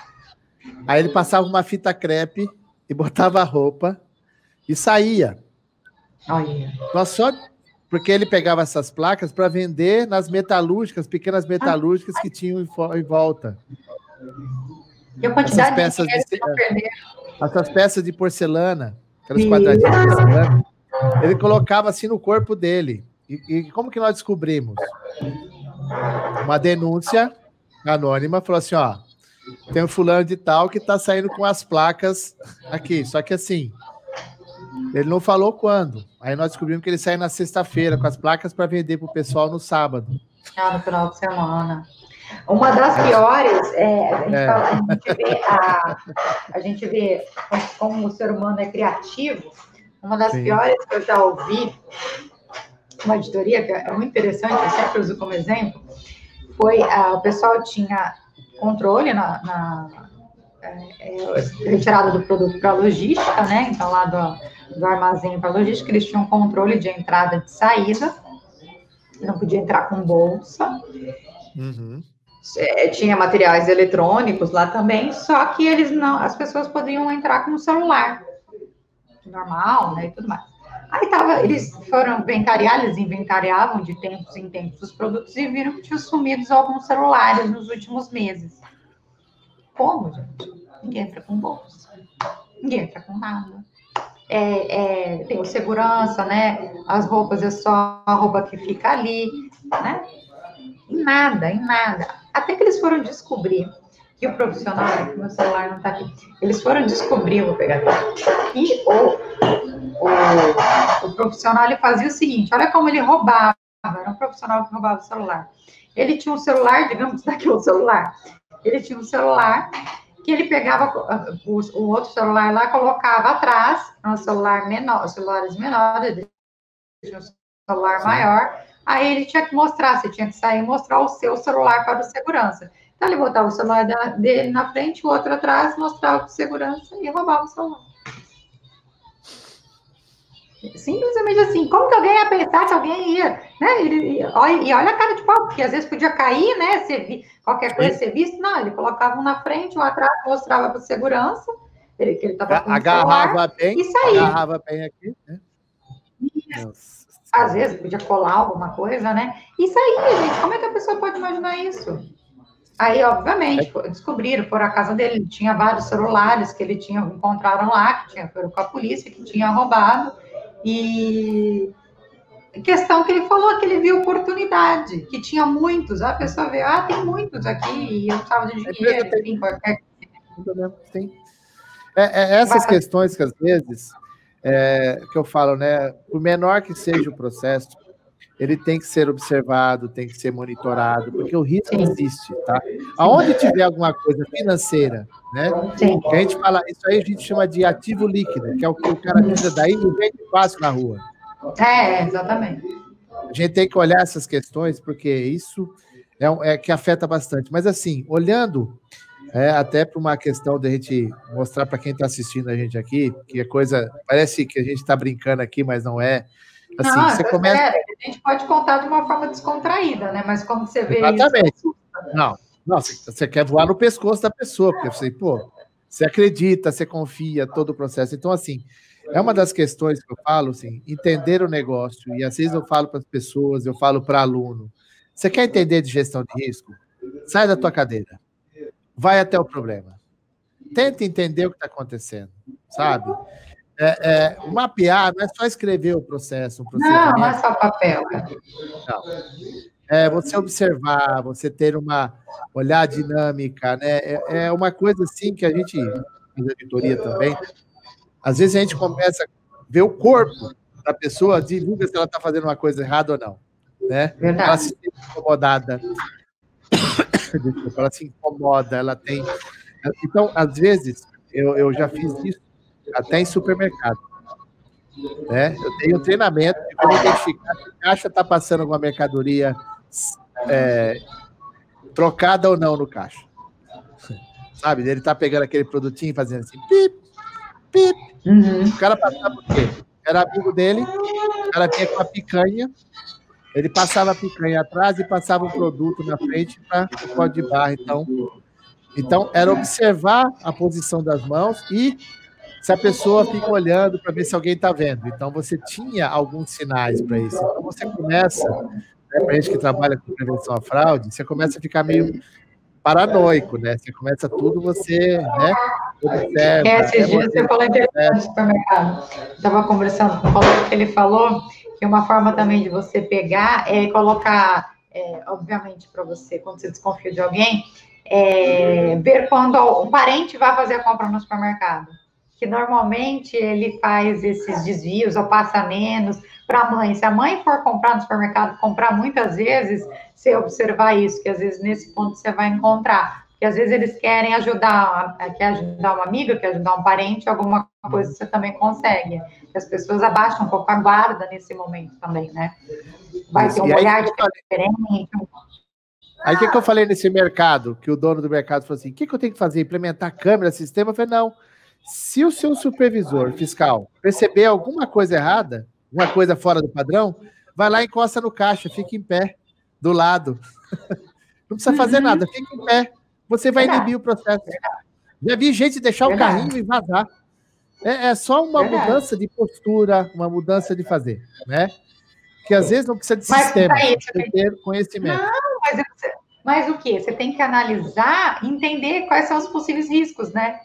Aí ele passava uma fita crepe e botava a roupa e saía. Nós só porque ele pegava essas placas para vender nas metalúrgicas, pequenas metalúrgicas que tinham em volta. E a quantidade essas peças de porcelana, aqueles quadradinhos de porcelana, ele colocava assim no corpo dele. E como que nós descobrimos? Uma denúncia anônima falou assim, ó, tem um fulano de tal que tá saindo com as placas aqui, só que assim, ele não falou quando. Aí nós descobrimos que ele sai na sexta-feira com as placas para vender pro pessoal no sábado. No final de semana. Uma das piores, a gente vê como o ser humano é criativo. Uma das piores que eu já ouvi, uma editoria que é muito interessante, eu sempre uso como exemplo, foi o pessoal tinha controle na retirada do produto para logística, né? Então, lá do armazém para logística, eles tinham controle de entrada e de saída, não podia entrar com bolsa. Tinha materiais eletrônicos lá também, só que as pessoas podiam entrar com o celular normal, né, e tudo mais. Aí eles foram inventariar, eles inventariavam de tempos em tempos os produtos e viram que tinham sumido alguns celulares nos últimos meses. Como, gente? Ninguém entra com bolsa, ninguém entra com nada. Tem o segurança, né? As roupas é só a roupa que fica ali, né? Em nada. Até que eles foram descobrir que o profissional, meu celular não tá aqui, eles foram descobrir, vou pegar aqui, que o profissional ele fazia o seguinte, olha como ele roubava, era um profissional que roubava o celular. Ele tinha um celular, digamos, daqui o celular, ele tinha um celular que ele pegava o outro celular lá, colocava atrás, um celular menor, celulares menores, ele tinha um celular maior, Aí ele tinha que mostrar, você tinha que sair e mostrar o seu celular para o segurança. Então ele botava o celular dele na frente, o outro atrás, mostrava para o segurança e roubava o celular. Simplesmente assim, como que alguém ia pensar que alguém ia, né? E olha a cara de pau, porque às vezes podia cair, né? Qualquer coisa ser visto, não, ele colocava um na frente, um atrás, mostrava para o segurança, que ele estava com o agarrava bem, e saía. Agarrava bem aqui, né? Às vezes podia colar alguma coisa, né? E saía, gente, como é que a pessoa pode imaginar isso? Aí, obviamente, descobriram, foram à casa dele, tinha vários celulares que ele tinha, encontraram lá, que foram com a polícia, que tinha roubado, e questão que ele falou que ele viu oportunidade, que tinha muitos, a pessoa vê, tem muitos aqui, e eu precisava de dinheiro, enfim, qualquer coisa. Sim. Essas questões que às vezes, que eu falo, né, por menor que seja o processo, ele tem que ser observado, tem que ser monitorado, porque o risco existe, tá? Aonde tiver alguma coisa financeira, né? Que a gente fala, isso aí a gente chama de ativo líquido, que é o que o cara tira daí e vende fácil na rua. Exatamente. A gente tem que olhar essas questões, porque isso é que afeta bastante. Mas assim, olhando até para uma questão de a gente mostrar para quem está assistindo a gente aqui, que é coisa, parece que a gente está brincando aqui, mas não é. Assim, não, você começa... a gente pode contar de uma forma descontraída, né? Mas como você vê Exatamente. isso... Não, você quer voar no pescoço da pessoa, porque você acredita, você confia, todo o processo. Então, assim, é uma das questões que eu falo, assim, entender o negócio, e às vezes eu falo para as pessoas, eu falo para aluno, você quer entender de gestão de risco? Sai da tua cadeira. Vai até o problema. Tenta entender o que está acontecendo, sabe? Mapear não é só escrever o processo, um procedimento. Não é só papel. Não. Você observar, você ter olhar a dinâmica, né? É uma coisa assim que a gente, na auditoria também, às vezes a gente começa a ver o corpo da pessoa, divulga se ela está fazendo uma coisa errada ou não, né? Verdade. Ela se sente incomodada. Ela se incomoda, ela tem... Então, às vezes, eu já fiz isso até em supermercado. Né? Eu tenho um treinamento de como identificar se a caixa está passando alguma mercadoria trocada ou não no caixa. Sabe? Ele está pegando aquele produtinho e fazendo assim, pip, pip. O cara passava por quê? Era amigo dele, o cara vinha com a picanha, ele passava a picanha atrás e passava o produto na frente para o código de barra. Então, era observar a posição das mãos e se a pessoa fica olhando para ver se alguém está vendo. Então, você tinha alguns sinais para isso. Então, você começa, para a gente que trabalha com prevenção à fraude, você começa a ficar meio paranoico, né? Você começa tudo, você, né, observa. Esses dias você falou interessante no supermercado. Estava conversando com o Paulo, que ele falou que uma forma também de você pegar é colocar, obviamente, para você, quando você desconfia de alguém, ver quando um parente vai fazer a compra no supermercado. Que normalmente ele faz esses desvios ou passa menos para a mãe. Se a mãe for comprar no supermercado, comprar muitas vezes, você observar isso, que às vezes nesse ponto você vai encontrar. Porque às vezes eles querem ajudar, quer ajudar uma amiga, quer ajudar um parente, alguma coisa você também consegue. E as pessoas abaixam um pouco a guarda nesse momento também, né? Vai ter um olhar diferente. Aí o que eu falei nesse mercado, que o dono do mercado falou assim, o que eu tenho que fazer? Implementar câmera, sistema? Eu falei, não. Se o seu supervisor fiscal perceber alguma coisa errada, uma coisa fora do padrão, vai lá e encosta no caixa, fica em pé, do lado. Não precisa fazer nada, fica em pé. Você vai inibir o processo. Já vi gente deixar o carrinho e vazar. É só uma mudança de postura, uma mudança de fazer, né? Que às vezes não precisa de sistema, precisa ter conhecimento. Não, mas o quê? Você tem que analisar, entender quais são os possíveis riscos, né?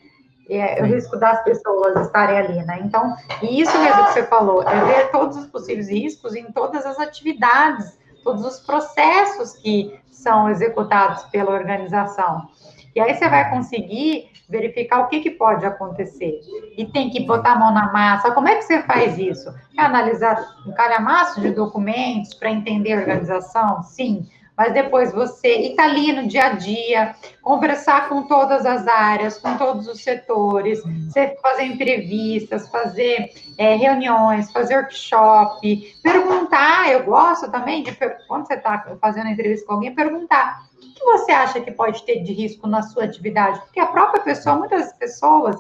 O risco das pessoas estarem ali, né? Então, e isso mesmo que você falou, ver todos os possíveis riscos em todas as atividades, todos os processos que são executados pela organização. E aí você vai conseguir verificar o que pode acontecer. E tem que botar a mão na massa. Como é que você faz isso? Analisar um calhamaço de documentos para entender a organização? Sim. mas depois você estar ali no dia a dia, conversar com todas as áreas, com todos os setores, você fazer entrevistas, fazer reuniões, fazer workshop, perguntar. Eu gosto também de, quando você está fazendo entrevista com alguém, perguntar: o que você acha que pode ter de risco na sua atividade? Porque a própria pessoa, muitas pessoas,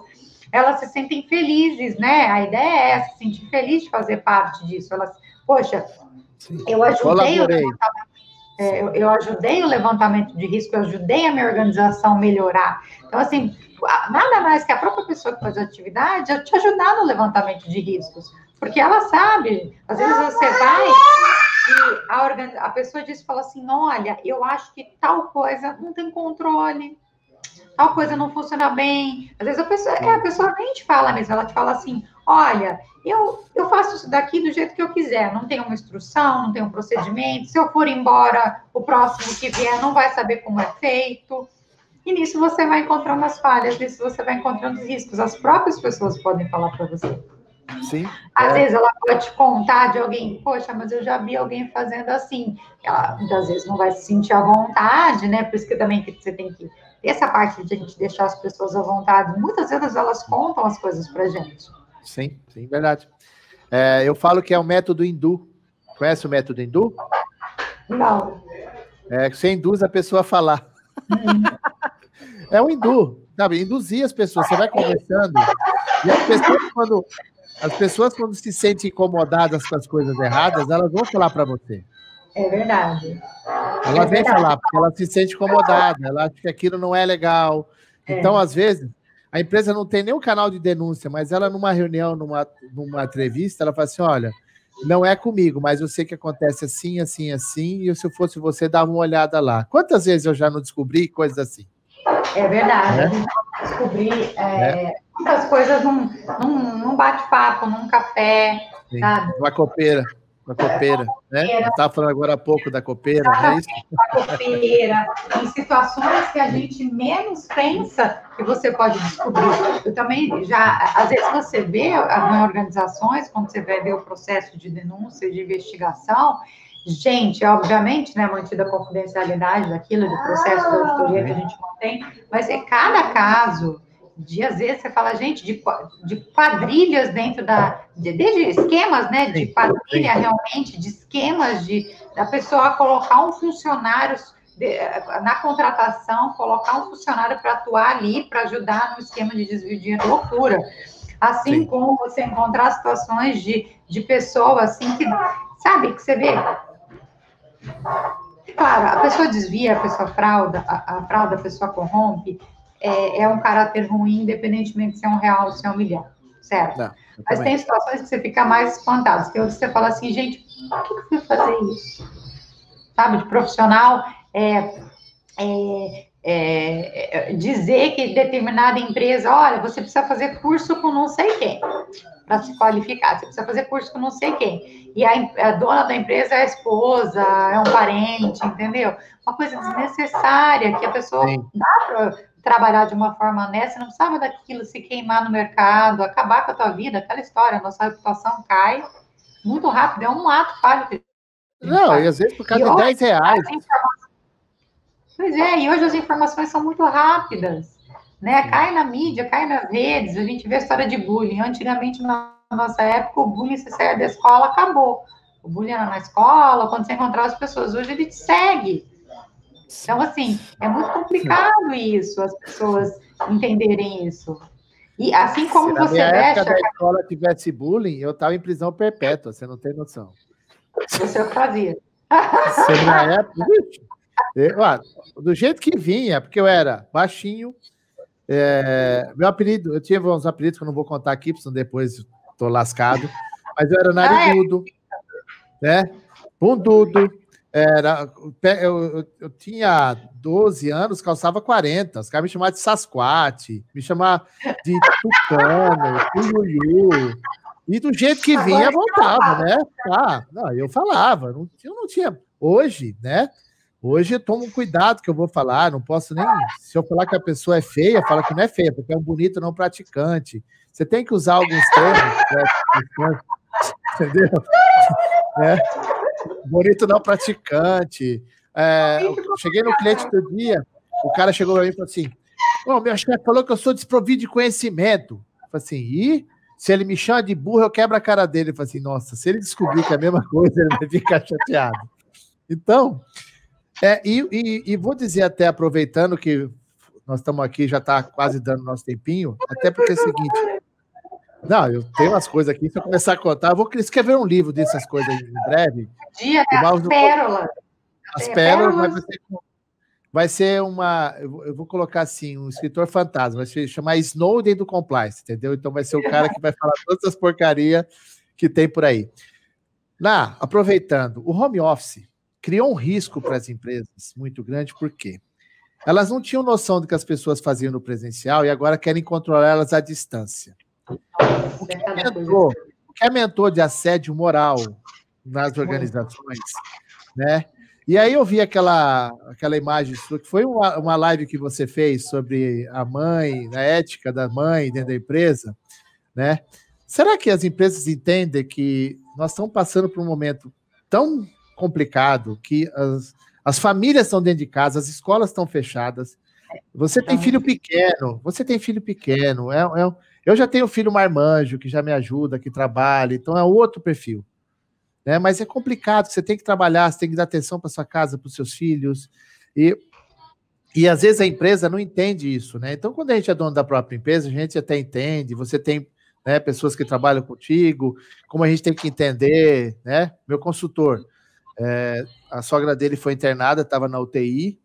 elas se sentem felizes, né? A ideia é essa, se sentir feliz de fazer parte disso. Elas, poxa, eu ajudei eu ajudei o levantamento de risco, eu ajudei a minha organização melhorar. Então, assim, nada mais que a própria pessoa que faz a atividade te ajudar no levantamento de riscos. Porque ela sabe, às vezes você vai e a pessoa diz, fala assim, olha, eu acho que tal coisa não tem controle, tal coisa não funciona bem. Às vezes a pessoa nem te fala mesmo, ela te fala assim, olha, eu faço isso daqui do jeito que eu quiser, não tem uma instrução, não tem um procedimento, se eu for embora, o próximo que vier não vai saber como é feito. E nisso você vai encontrando as falhas, nisso você vai encontrando os riscos. As próprias pessoas podem falar para você. Sim. Às vezes ela pode te contar de alguém, poxa, mas eu já vi alguém fazendo assim. Ela, muitas vezes, não vai se sentir à vontade, né? Por isso que também você tem que ter essa parte de a gente deixar as pessoas à vontade. Muitas vezes elas contam as coisas pra gente. Sim, verdade. Eu falo que é o método hindu. Conhece o método hindu? Não. Você induz a pessoa a falar. É um hindu, sabe? Induzir as pessoas. Você vai conversando e as pessoas, quando se sentem incomodadas com as coisas erradas, elas vão falar para você. É verdade. Elas vêm falar, porque ela se sente incomodada, ela acha que aquilo não é legal. Então, às vezes, a empresa não tem nenhum canal de denúncia, mas ela, numa reunião, numa entrevista, ela fala assim, olha, não é comigo, mas eu sei que acontece assim, assim, assim, e se eu fosse você, dava uma olhada lá. Quantas vezes eu já não descobri coisas assim? É verdade. A gente pode descobrir muitas coisas num bate-papo, num café, Sim, sabe? uma copeira, né? Eu estava falando agora há pouco da copeira, não é isso? A copeira, em situações que a gente menos pensa que você pode descobrir. Eu também às vezes você vê em organizações, quando você vai ver o processo de denúncia, de investigação, gente, obviamente, né, mantida a confidencialidade daquilo, do processo de auditoria que a gente mantém, mas cada caso, às vezes você fala, gente, de quadrilhas dentro de esquemas, né, de quadrilha realmente, de esquemas da pessoa colocar um funcionário na contratação, colocar um funcionário para atuar ali, para ajudar no esquema de desvio de dinheiro, loucura. Assim como você encontrar situações de pessoas assim que, sabe, que você vê. Claro, a pessoa desvia, a pessoa frauda, a pessoa corrompe, é um caráter ruim, independentemente se é um real ou se é um milhão, certo? Não, mas tem situações que você fica mais espantado, que você fala assim, gente, por que eu fui fazer isso? Sabe, de profissional, dizer que determinada empresa, olha, você precisa fazer curso com não sei quem, para se qualificar, você precisa fazer curso com não sei quem, e a dona da empresa é a esposa, é um parente, entendeu? Uma coisa desnecessária, que a pessoa dá para trabalhar de uma forma honesta, não precisava daquilo se queimar no mercado, acabar com a tua vida, aquela história, a nossa reputação cai muito rápido, é um ato falho. Não, e às vezes por causa de R$10. Pois é, e hoje as informações são muito rápidas, né? Cai na mídia, cai nas redes, a gente vê a história de bullying. Antigamente, na nossa época, o bullying, se sair da escola, acabou. O bullying era na escola, quando você encontrava as pessoas. Hoje ele te segue. Então, assim, é muito complicado isso, as pessoas entenderem isso. E assim como se você na minha época deixa... da escola tivesse bullying, eu estava em prisão perpétua, você não tem noção. Você fazia. Se na época... do jeito que vinha, porque eu era baixinho, meu apelido, eu tinha uns apelidos que eu não vou contar aqui, porque senão depois estou lascado, mas eu era narigudo, né? Bundudo, eu tinha 12 anos, calçava 40, os caras me chamavam de Sasquatch, me chamavam de Tucano, Tuyuyu, e do jeito que vinha, voltava, né? Não, eu falava, eu não tinha... Hoje, né? Hoje eu tomo cuidado que eu vou falar, não posso nem... Se eu falar que a pessoa é feia, fala que não é feia, porque é um bonito não praticante. Você tem que usar alguns termos, entendeu? Bonito não praticante. eu cheguei no cliente outro dia, o cara chegou para mim e falou assim, meu chefe falou que eu sou desprovido de conhecimento. Eu falei assim, e se ele me chama de burro, eu quebro a cara dele. Eu falei assim, nossa, se ele descobrir que é a mesma coisa, ele vai ficar chateado. Então, vou dizer até, aproveitando que nós estamos aqui, já está quase dando nosso tempinho, até porque é o seguinte, não, eu tenho umas coisas aqui, se eu começar a contar, eu vou escrever um livro dessas coisas em breve. As pérolas vai ser uma, eu vou colocar assim, um escritor fantasma, vai se chamar Snowden do Compliance, entendeu? Então vai ser o cara que vai falar todas as porcarias que tem por aí. Aproveitando, o home office criou um risco para as empresas muito grande, por quê? Elas não tinham noção do que as pessoas faziam no presencial e agora querem controlar elas à distância. O que aumentou de assédio moral nas organizações, né? E aí eu vi aquela imagem, que foi uma live que você fez sobre a mãe, a ética da mãe dentro da empresa, né? Será que as empresas entendem que nós estamos passando por um momento tão complicado que as famílias estão dentro de casa, as escolas estão fechadas, você tem filho pequeno, eu já tenho filho marmanjo, que já me ajuda, que trabalha, então é outro perfil. Né? Mas é complicado, você tem que trabalhar, você tem que dar atenção para sua casa, para os seus filhos, e às vezes a empresa não entende isso, né? Então, quando a gente é dono da própria empresa, a gente até entende, você tem, né, pessoas que trabalham contigo, como a gente tem que entender, né? Meu consultor, a sogra dele foi internada, estava na UTI,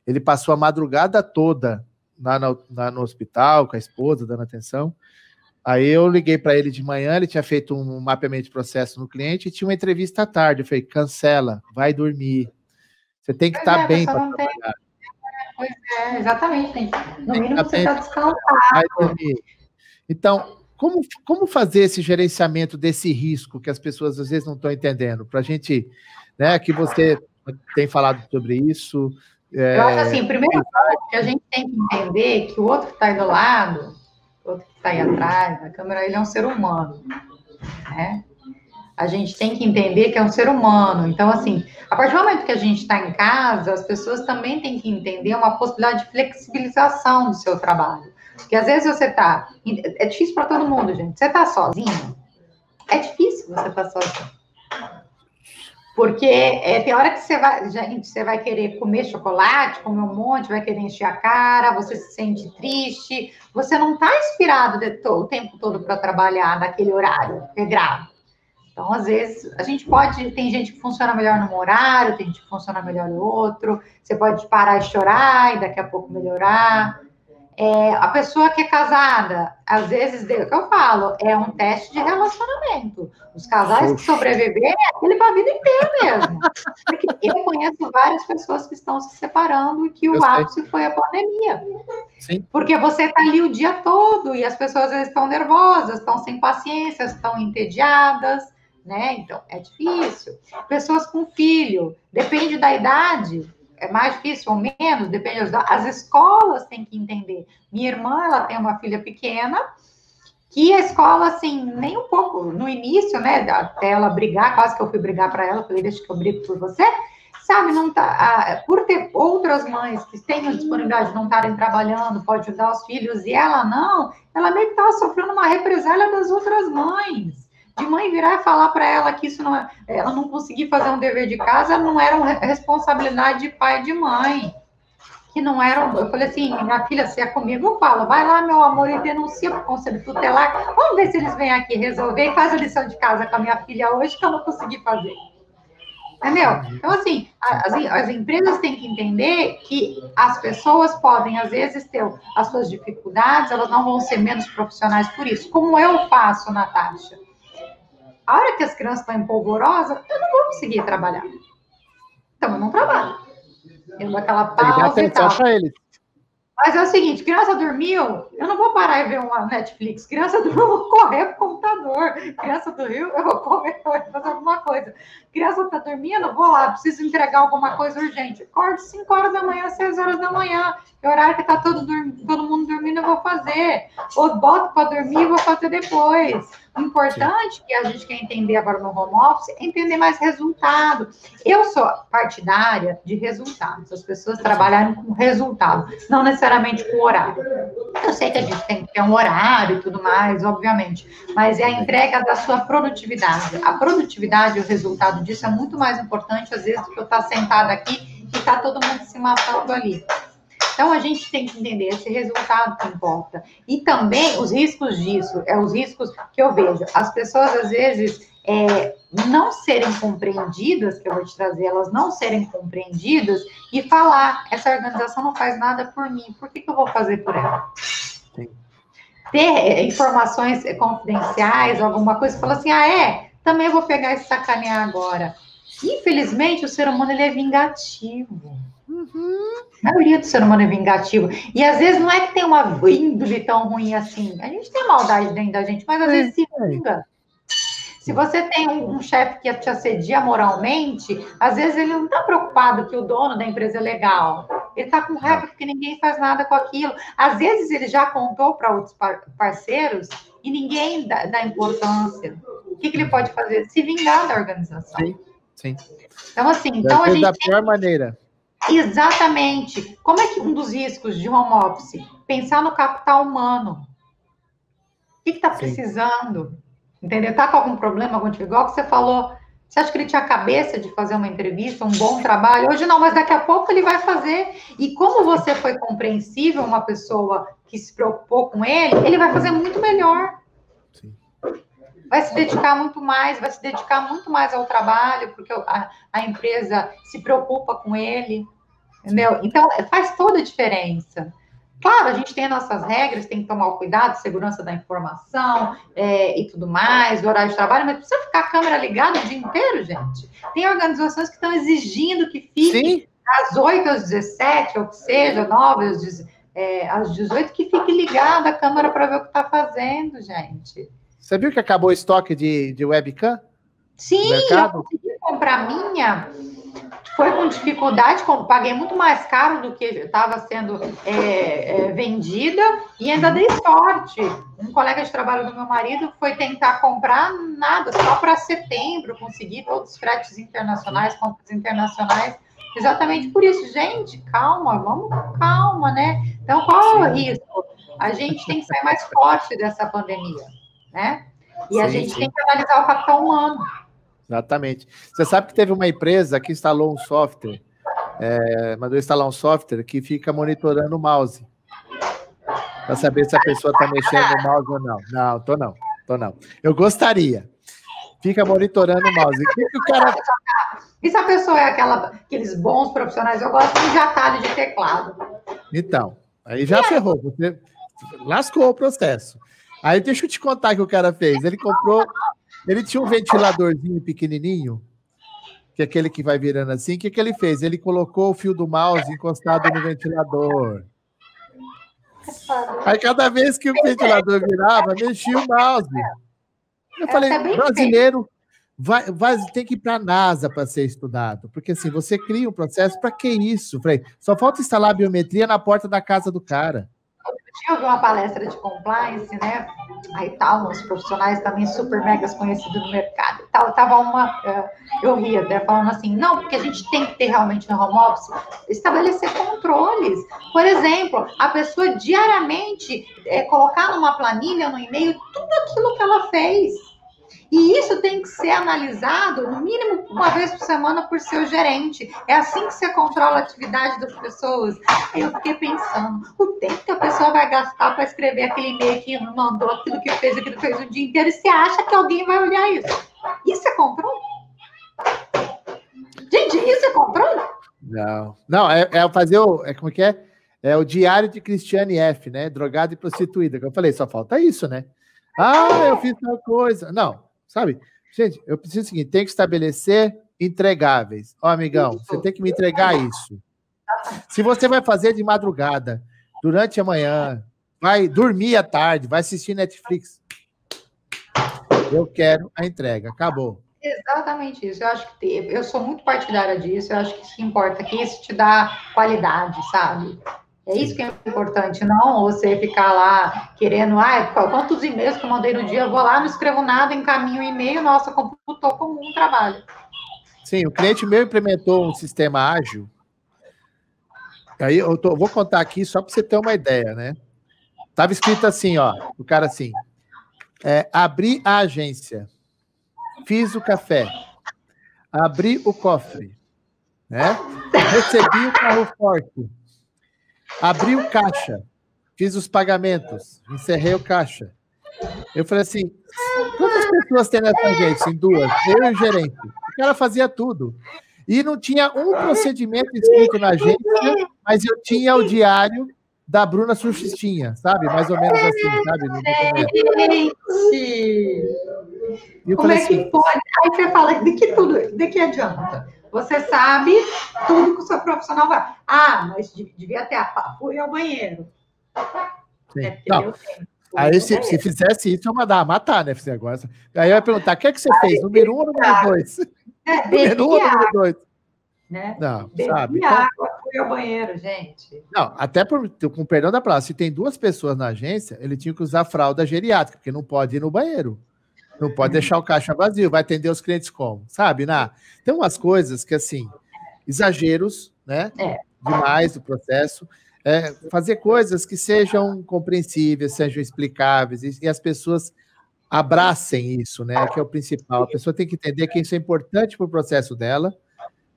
ele passou a madrugada toda no hospital, com a esposa, dando atenção. Aí eu liguei para ele de manhã, ele tinha feito um mapeamento de processo no cliente e tinha uma entrevista à tarde. Eu falei, cancela, vai dormir. Você tem que estar bem para trabalhar. Pois é, exatamente. No mínimo você está descansado. Vai dormir. Então, como fazer esse gerenciamento desse risco que as pessoas às vezes não estão entendendo? Para a gente, né, que você tem falado sobre isso. Eu acho assim, primeiro que a gente tem que entender que o outro que está aí do lado, o outro que está aí atrás na câmera, ele é um ser humano, né? A gente tem que entender que é um ser humano. Então, assim, a partir do momento que a gente está em casa, as pessoas também têm que entender uma possibilidade de flexibilização do seu trabalho. Porque às vezes você está... É difícil para todo mundo, gente. Você está sozinho? É difícil você estar sozinho. Porque tem hora que você vai querer comer chocolate, comer um monte, vai querer encher a cara, você se sente triste, você não está inspirado o tempo todo para trabalhar naquele horário regrado. Então, às vezes, tem gente que funciona melhor num horário, tem gente que funciona melhor no outro, você pode parar e chorar e daqui a pouco melhorar. A pessoa que é casada, às vezes, o que eu falo, é um teste de relacionamento. Os casais que sobreviverem é aquele para a vida inteira mesmo. Porque eu conheço várias pessoas que estão se separando e que o ápice foi a pandemia. Sim. Porque você está ali o dia todo e as pessoas às vezes estão nervosas, estão sem paciência, estão entediadas, né? Então, é difícil. Pessoas com filho, depende da idade. É mais difícil ou menos, depende as escolas têm que entender. Minha irmã, ela tem uma filha pequena, que a escola, assim, nem um pouco, no início, né, até ela brigar, quase que eu fui brigar para ela, falei, deixa que eu brigo por você, sabe, não tá, por ter outras mães que têm a disponibilidade de não estarem trabalhando, pode ajudar os filhos, e ela não, ela meio que estava sofrendo uma represália das outras mães. De mãe virar e falar para ela que isso não é, ela não conseguir fazer um dever de casa, não era uma responsabilidade de pai e de mãe. Que não era. Eu falei assim, minha filha, se é comigo, eu falo, vai lá, meu amor, e denuncia para o Conselho Tutelar. Vamos ver se eles vêm aqui resolver e faz a lição de casa com a minha filha hoje, que eu não consegui fazer. Entendeu? Então, assim, as empresas têm que entender que as pessoas podem, às vezes, ter as suas dificuldades, elas não vão ser menos profissionais por isso. Como eu faço, Natasha? A hora que as crianças estão empolvorosas, eu não vou conseguir trabalhar. Então, eu não trabalho. Eu dou aquela pausa e tal. Mas é o seguinte, criança dormiu, eu não vou parar e ver uma Netflix. Criança dormiu, eu vou correr pro computador. Criança dormiu, eu vou correr para fazer alguma coisa. Criança tá dormindo, eu vou lá, preciso entregar alguma coisa urgente. Acordo 5 horas da manhã, 6 horas da manhã. Que horário que tá todo mundo dormindo, eu vou fazer. Ou boto para dormir e vou fazer depois. O importante que a gente quer entender agora no home office é entender mais resultado. Eu sou partidária de resultados, as pessoas trabalharem com resultado, não necessariamente com horário. Eu sei que a gente tem que ter um horário e tudo mais, obviamente, mas é a entrega da sua produtividade. A produtividade e o resultado disso é muito mais importante, às vezes, do que eu estar sentada aqui e tá todo mundo se matando ali. Então, a gente tem que entender esse resultado que importa. E também os riscos disso, os riscos que eu vejo. As pessoas, às vezes, não serem compreendidas, que eu vou te trazer, elas não serem compreendidas e falar, essa organização não faz nada por mim, por que eu vou fazer por ela? Sim. Ter informações confidenciais, alguma coisa, falar assim, também vou pegar e sacanear agora. Infelizmente, o ser humano, ele é vingativo. A maioria do ser humano é vingativo. E às vezes não é que tem uma índole tão ruim assim. A gente tem maldade dentro da gente, mas às vezes se vinga. Se você tem um chefe que te assedia moralmente, às vezes ele não está preocupado que o dono da empresa é legal. Ele está com raiva porque ninguém faz nada com aquilo. Às vezes ele já contou para outros parceiros e ninguém dá importância. O que ele pode fazer? Se vingar da organização. Sim. Então, assim, a gente... Da pior maneira. Exatamente. Como é que um dos riscos de home office? Pensar no capital humano. O que está precisando? Entendeu? Está com algum problema, algum tipo, igual que você falou. Você acha que ele tinha cabeça de fazer uma entrevista, um bom trabalho? Hoje não, mas daqui a pouco ele vai fazer. E como você foi compreensível, uma pessoa que se preocupou com ele vai fazer muito melhor. Sim. Vai se dedicar muito mais ao trabalho, porque a empresa se preocupa com ele, entendeu? Então, faz toda a diferença. Claro, a gente tem as nossas regras, tem que tomar o cuidado, segurança da informação e tudo mais, do horário de trabalho, mas precisa ficar a câmera ligada o dia inteiro, gente. Tem organizações que estão exigindo que fique às 8, às 17, ou que seja, 9, às 18, que fique ligada a câmera para ver o que está fazendo, gente. Você viu que acabou o estoque de webcam? Sim, eu consegui comprar a minha. Foi com dificuldade, paguei muito mais caro do que estava sendo vendida e ainda dei sorte. Um colega de trabalho do meu marido foi tentar comprar nada, só para setembro, consegui todos os fretes internacionais, compras internacionais, exatamente por isso. Gente, vamos com calma, né? Então, qual é o risco? A gente tem que sair mais forte dessa pandemia, né? E a gente tem que analisar o capital humano. Exatamente. Você sabe que teve uma empresa que instalou um software, mandou instalar um software que fica monitorando o mouse, para saber se a pessoa está mexendo no mouse ou não. Não, tô não. Eu gostaria. Fica monitorando o mouse. O cara... E se a pessoa é aqueles bons profissionais, eu gosto de atalho de teclado. Então, aí já ferrou. Você lascou o processo. Aí deixa eu te contar o que o cara fez. Ele tinha um ventiladorzinho pequenininho, que é aquele que vai virando assim. O que ele fez? Ele colocou o fio do mouse encostado no ventilador. Aí, cada vez que o ventilador virava, mexia o mouse. Eu falei, brasileiro tem que ir para a NASA para ser estudado. Porque, assim, você cria um processo, para que isso? Eu falei, só falta instalar a biometria na porta da casa do cara. Eu vi uma palestra de compliance, né? Aí tá, uns profissionais também super megas conhecidos no mercado. Eu ri até falando assim, não, porque a gente tem que ter realmente no home office, estabelecer controles. Por exemplo, a pessoa diariamente colocar numa planilha, no e-mail, tudo aquilo que ela fez. E isso tem que ser analisado, no mínimo, uma vez por semana por seu gerente. É assim que você controla a atividade das pessoas. Aí eu fiquei pensando, o tempo que a pessoa vai gastar para escrever aquele e-mail que mandou, aquilo que fez o dia inteiro, e você acha que alguém vai olhar isso? Isso é controle? Gente, isso é controle? Não, é fazer como que é? É o diário de Cristiane F, né? Drogada e prostituída. Que eu falei, só falta isso, né? Eu fiz tal coisa. Não. Sabe? Gente, eu preciso do seguinte, tem que estabelecer entregáveis. Amigão, você tem que me entregar isso. Se você vai fazer de madrugada, durante a manhã, vai dormir à tarde, vai assistir Netflix, eu quero a entrega. Acabou. Exatamente isso. Eu sou muito partidária disso, eu acho que isso que importa, que isso te dá qualidade, sabe? É isso que é importante, não você ficar lá querendo, quantos e-mails que eu mandei no dia, eu vou lá, não escrevo nada, encaminho o e-mail, nossa, computou como um trabalho. Sim, o cliente meu implementou um sistema ágil. Aí vou contar aqui só para você ter uma ideia, né? Tava escrito assim, ó, o cara assim, abri a agência, fiz o café, abri o cofre, né? Recebi o carro forte, abri o caixa, fiz os pagamentos, encerrei o caixa. Eu falei assim, quantas pessoas tem nessa agência? Em 2, eu e o gerente. O cara fazia tudo. E não tinha um procedimento escrito na agência, mas eu tinha o diário da Bruna Surfistinha, sabe? Mais ou menos assim, sabe? No documento. Gente! Como é que pode? Aí você fala, de que adianta? Você sabe tudo que o seu profissional vai. Mas devia ter fui ao banheiro. Não. Aí, se fizesse isso, eu mandava matar, né? Agora. Aí eu ia perguntar, o que é que você fez? Número 1 ou número 2? Número 1 ou número 2? Né? Não, bebi sabe? Água, fui ao banheiro, gente. Não, até com perdão da palavra, se tem 2 pessoas na agência, ele tinha que usar fralda geriátrica, porque não pode ir no banheiro. Não pode deixar o caixa vazio, vai atender os clientes como? Sabe, tem umas coisas que, assim, exageros, né? Demais do processo. Fazer coisas que sejam compreensíveis, sejam explicáveis, e as pessoas abracem isso, né? Que é o principal. A pessoa tem que entender que isso é importante para o processo dela,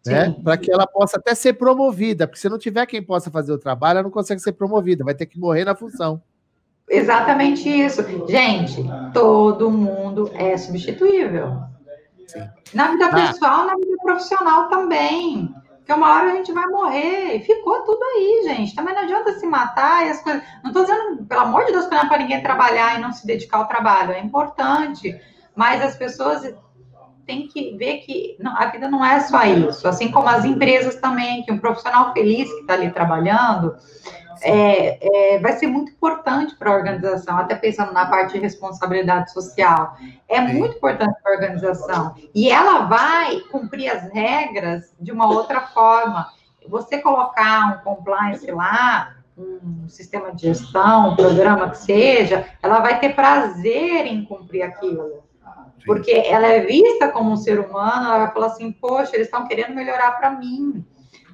né? Para que ela possa até ser promovida, porque se não tiver quem possa fazer o trabalho, ela não consegue ser promovida, vai ter que morrer na função. Exatamente isso. Gente, todo mundo é substituível. Sim. Na vida pessoal, na vida profissional também. Porque uma hora a gente vai morrer. E ficou tudo aí, gente. Também não adianta se matar e as coisas. Não estou dizendo, pelo amor de Deus, que não é para ninguém trabalhar e não se dedicar ao trabalho. É importante. Mas as pessoas têm que ver que a vida não é só isso. Assim como as empresas também, que um profissional feliz que está ali trabalhando vai ser muito importante para a organização, até pensando na parte de responsabilidade social. É muito importante para a organização. E ela vai cumprir as regras de uma outra forma. Você colocar um compliance lá, um sistema de gestão, um programa que seja, ela vai ter prazer em cumprir aquilo. Porque ela é vista como um ser humano, ela vai falar assim, poxa, eles estão querendo melhorar para mim.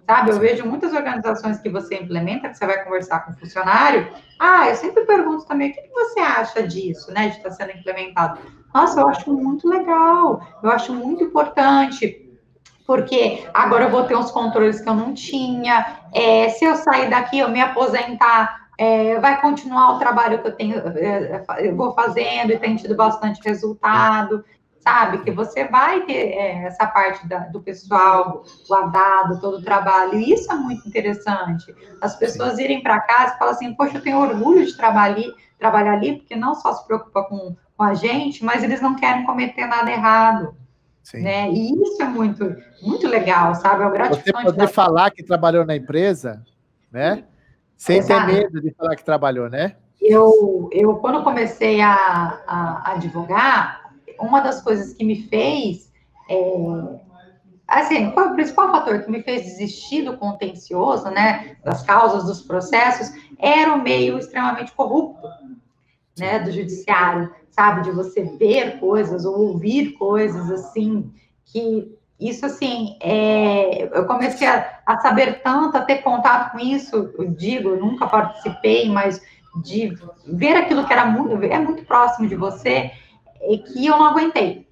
Sabe, eu vejo muitas organizações que você implementa, que você vai conversar com o funcionário. Eu sempre pergunto também, o que você acha disso, né, de estar sendo implementado? Nossa, eu acho muito legal, eu acho muito importante, porque agora eu vou ter uns controles que eu não tinha, se eu sair daqui, eu me aposentar, vai continuar o trabalho que eu vou fazendo e tem tido bastante resultado. Sabe, que você vai ter essa parte do pessoal guardado, todo o trabalho, e isso é muito interessante. As pessoas irem para casa e falam assim, poxa, eu tenho orgulho de trabalhar ali, porque não só se preocupa com a gente, mas eles não querem cometer nada errado. Né? E isso é muito, muito legal, sabe? É o gratificante. Você poder falar que trabalhou na empresa, né? Sem ter medo de falar que trabalhou, né? Eu quando comecei a advogar, uma das coisas que me fez, assim, qual é o principal fator que me fez desistir do contencioso, né, das causas, dos processos, era o meio extremamente corrupto, né, do judiciário, sabe, de você ver coisas ou ouvir coisas, assim, que isso, assim, eu comecei a saber tanto, a ter contato com isso, eu digo, eu nunca participei, mas de ver aquilo que era muito próximo de você, que eu não aguentei.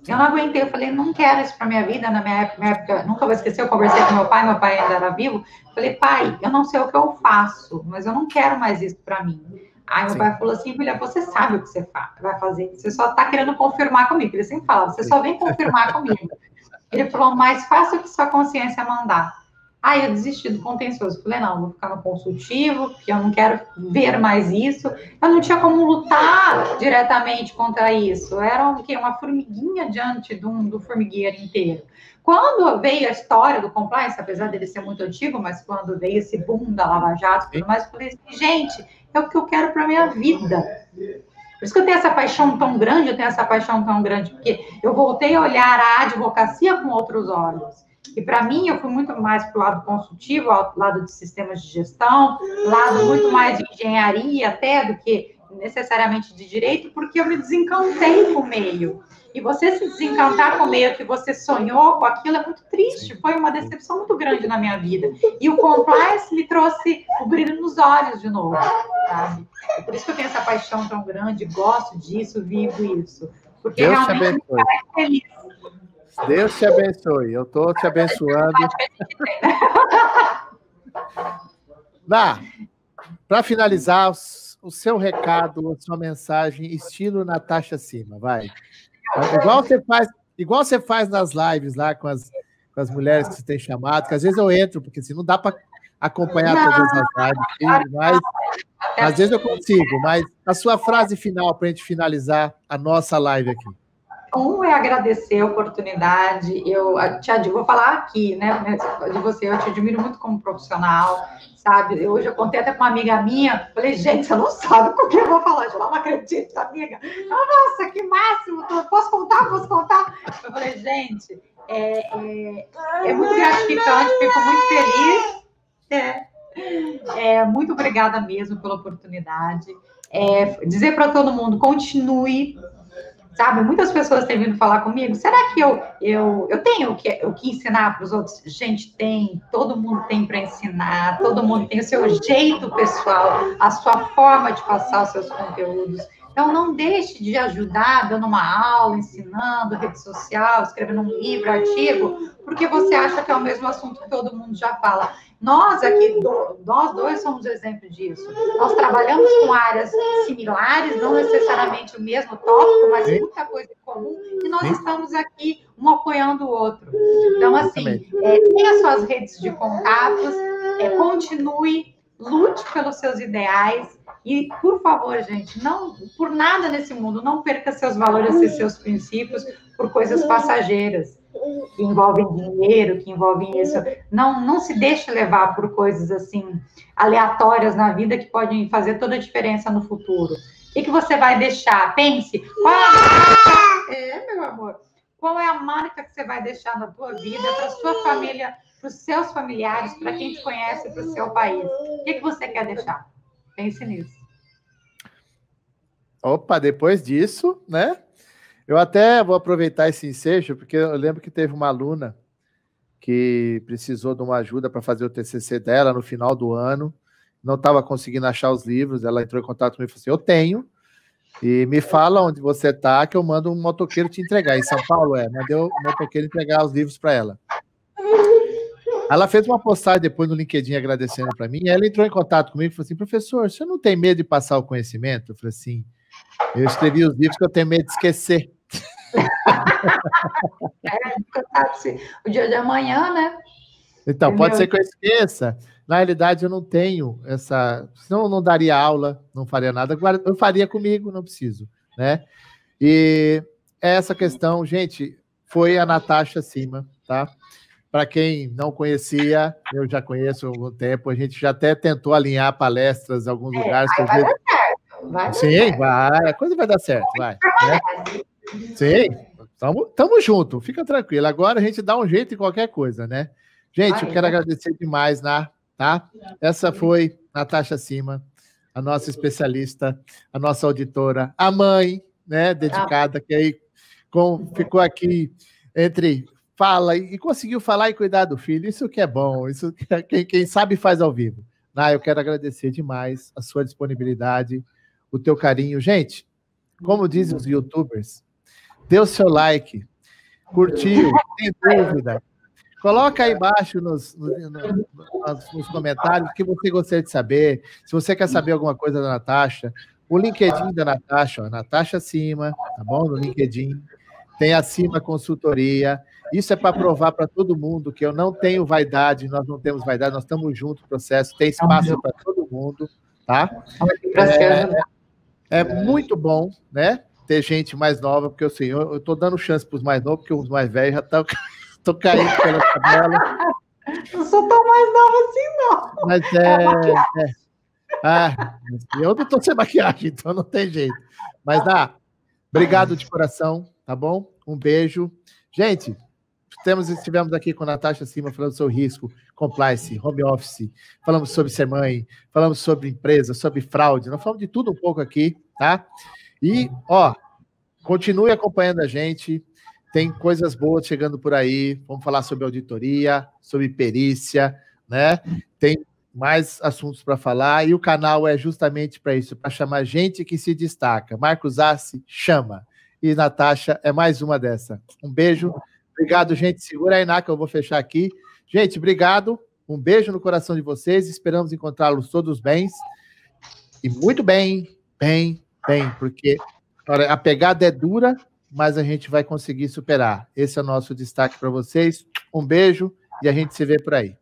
Eu falei, não quero isso para minha vida. Na minha época, nunca vou esquecer, eu conversei com meu pai ainda era vivo. Falei, pai, eu não sei o que eu faço, mas eu não quero mais isso para mim. Aí meu pai falou assim, filha, você sabe o que você vai fazer, você só está querendo confirmar comigo. Ele sempre falava, você só vem confirmar comigo. Ele falou, mas faça o que sua consciência mandar. Aí eu desisti do contencioso. Falei, não, vou ficar no consultivo, porque eu não quero ver mais isso. Eu não tinha como lutar diretamente contra isso. Era uma formiguinha diante do formigueiro inteiro. Quando veio a história do compliance, apesar dele ser muito antigo, mas quando veio esse boom da Lava Jato e tudo mais, eu falei assim, gente, é o que eu quero para minha vida. Por isso que eu tenho essa paixão tão grande, porque eu voltei a olhar a advocacia com outros olhos. E para mim, eu fui muito mais para o lado consultivo, ao lado de sistemas de gestão, lado muito mais de engenharia até do que necessariamente de direito, porque eu me desencantei com o meio. E você se desencantar com o meio que você sonhou com aquilo é muito triste. Foi uma decepção muito grande na minha vida. E o compliance me trouxe o brilho nos olhos de novo, sabe? É por isso que eu tenho essa paixão tão grande, gosto disso, vivo isso. Porque Deus realmente me faz feliz. Deus te abençoe. Eu estou te abençoando. Para finalizar, o seu recado, a sua mensagem, estilo Natasha Cima, vai. Igual você faz nas lives lá com as mulheres que você tem chamado, que às vezes eu entro, porque assim, não dá para acompanhar todas as lives, mas às vezes eu consigo, mas a sua frase final para a gente finalizar a nossa live aqui. Um é agradecer a oportunidade, vou falar aqui, né, de você, eu te admiro muito como profissional, sabe, hoje eu contei até com uma amiga minha, falei, gente, você não sabe com o que eu vou falar, eu não acredito, amiga, nossa, que máximo, posso contar? Eu falei, gente, é muito gratificante, fico muito feliz, muito obrigada mesmo pela oportunidade, dizer para todo mundo, continue. Sabe, muitas pessoas têm vindo falar comigo, será que eu tenho o que ensinar para os outros? Gente, tem, todo mundo tem para ensinar, todo mundo tem o seu jeito pessoal, a sua forma de passar os seus conteúdos. Então, não deixe de ajudar dando uma aula, ensinando, rede social, escrevendo um livro, artigo, porque você acha que é o mesmo assunto que todo mundo já fala. Nós aqui, nós dois somos exemplo disso. Nós trabalhamos com áreas similares, não necessariamente o mesmo tópico, mas muita coisa em comum, e nós estamos aqui um apoiando o outro. Então, assim, tenha suas redes de contatos, continue, lute pelos seus ideais, e, por favor, gente, não, por nada nesse mundo, não perca seus valores e seus princípios por coisas passageiras, que envolvem dinheiro, que envolvem isso. Não se deixe levar por coisas, assim, aleatórias na vida que podem fazer toda a diferença no futuro. O que você vai deixar? Pense, qual é a marca? Meu amor, qual é a marca que você vai deixar na tua vida, para sua família, para os seus familiares, para quem te conhece, para o seu país? O que você quer deixar? Pense nisso. Opa, depois disso, né? Eu até vou aproveitar esse ensejo, porque eu lembro que teve uma aluna que precisou de uma ajuda para fazer o TCC dela no final do ano, não estava conseguindo achar os livros, ela entrou em contato comigo e falou assim, eu tenho, e me fala onde você está, que eu mando um motoqueiro te entregar. Em São Paulo, mandei o motoqueiro entregar os livros para ela. Ela fez uma postagem depois no LinkedIn agradecendo para mim, e ela entrou em contato comigo e falou assim, professor, você não tem medo de passar o conhecimento? Eu falei assim, eu escrevi os livros que eu tenho medo de esquecer. O dia de amanhã, né? Então, pode ser que eu esqueça. Na realidade, eu não tenho essa... Senão eu não daria aula, não faria nada. Agora, eu faria comigo, não preciso, né? E essa questão, gente, foi a Natasha Cima, tá? Para quem não conhecia, eu já conheço há algum tempo, a gente já até tentou alinhar palestras em alguns lugares. Vai dar certo. Sim, vai. A coisa vai dar certo, vai. Né? Sim, tamo junto, fica tranquilo. Agora a gente dá um jeito em qualquer coisa, né? Gente, eu quero agradecer demais, tá? Essa foi Natasha Cima, a nossa especialista, a nossa auditora, a mãe, né, dedicada, que aí ficou aqui entre fala e conseguiu falar e cuidar do filho. Isso que é bom, isso quem sabe faz ao vivo. Eu quero agradecer demais a sua disponibilidade, o teu carinho. Gente, como dizem os youtubers, dê o seu like, curtiu, tem dúvida, coloca aí embaixo nos comentários o que você gostaria de saber, se você quer saber alguma coisa da Natasha, o LinkedIn da Natasha, Natasha Cima, tá bom? No LinkedIn, tem a Cima Consultoria, isso é para provar para todo mundo que eu não tenho vaidade, nós não temos vaidade, nós estamos juntos no processo, tem espaço para todo mundo, tá? É muito bom, né? Ter gente mais nova, porque assim, eu estou dando chance para os mais novos, porque os mais velhos já estão caindo pela tabela. Não sou tão mais nova assim, não. Mas eu não estou sem maquiagem, então não tem jeito. Mas, obrigado de coração, tá bom? Um beijo. Gente, Estivemos aqui com a Natasha Cima falando sobre risco, compliance, home office, falamos sobre ser mãe, falamos sobre empresa, sobre fraude, nós falamos de tudo um pouco aqui, tá? E, ó, continue acompanhando a gente, tem coisas boas chegando por aí, vamos falar sobre auditoria, sobre perícia, né? Tem mais assuntos para falar, e o canal é justamente para isso, para chamar gente que se destaca. Marcos Assi chama, e Natasha é mais uma dessa. Um beijo, obrigado, gente. Segura aí, Ná, que eu vou fechar aqui. Gente, obrigado, um beijo no coração de vocês, esperamos encontrá-los todos bem, e muito bem, porque a pegada é dura, mas a gente vai conseguir superar. Esse é o nosso destaque para vocês. Um beijo e a gente se vê por aí.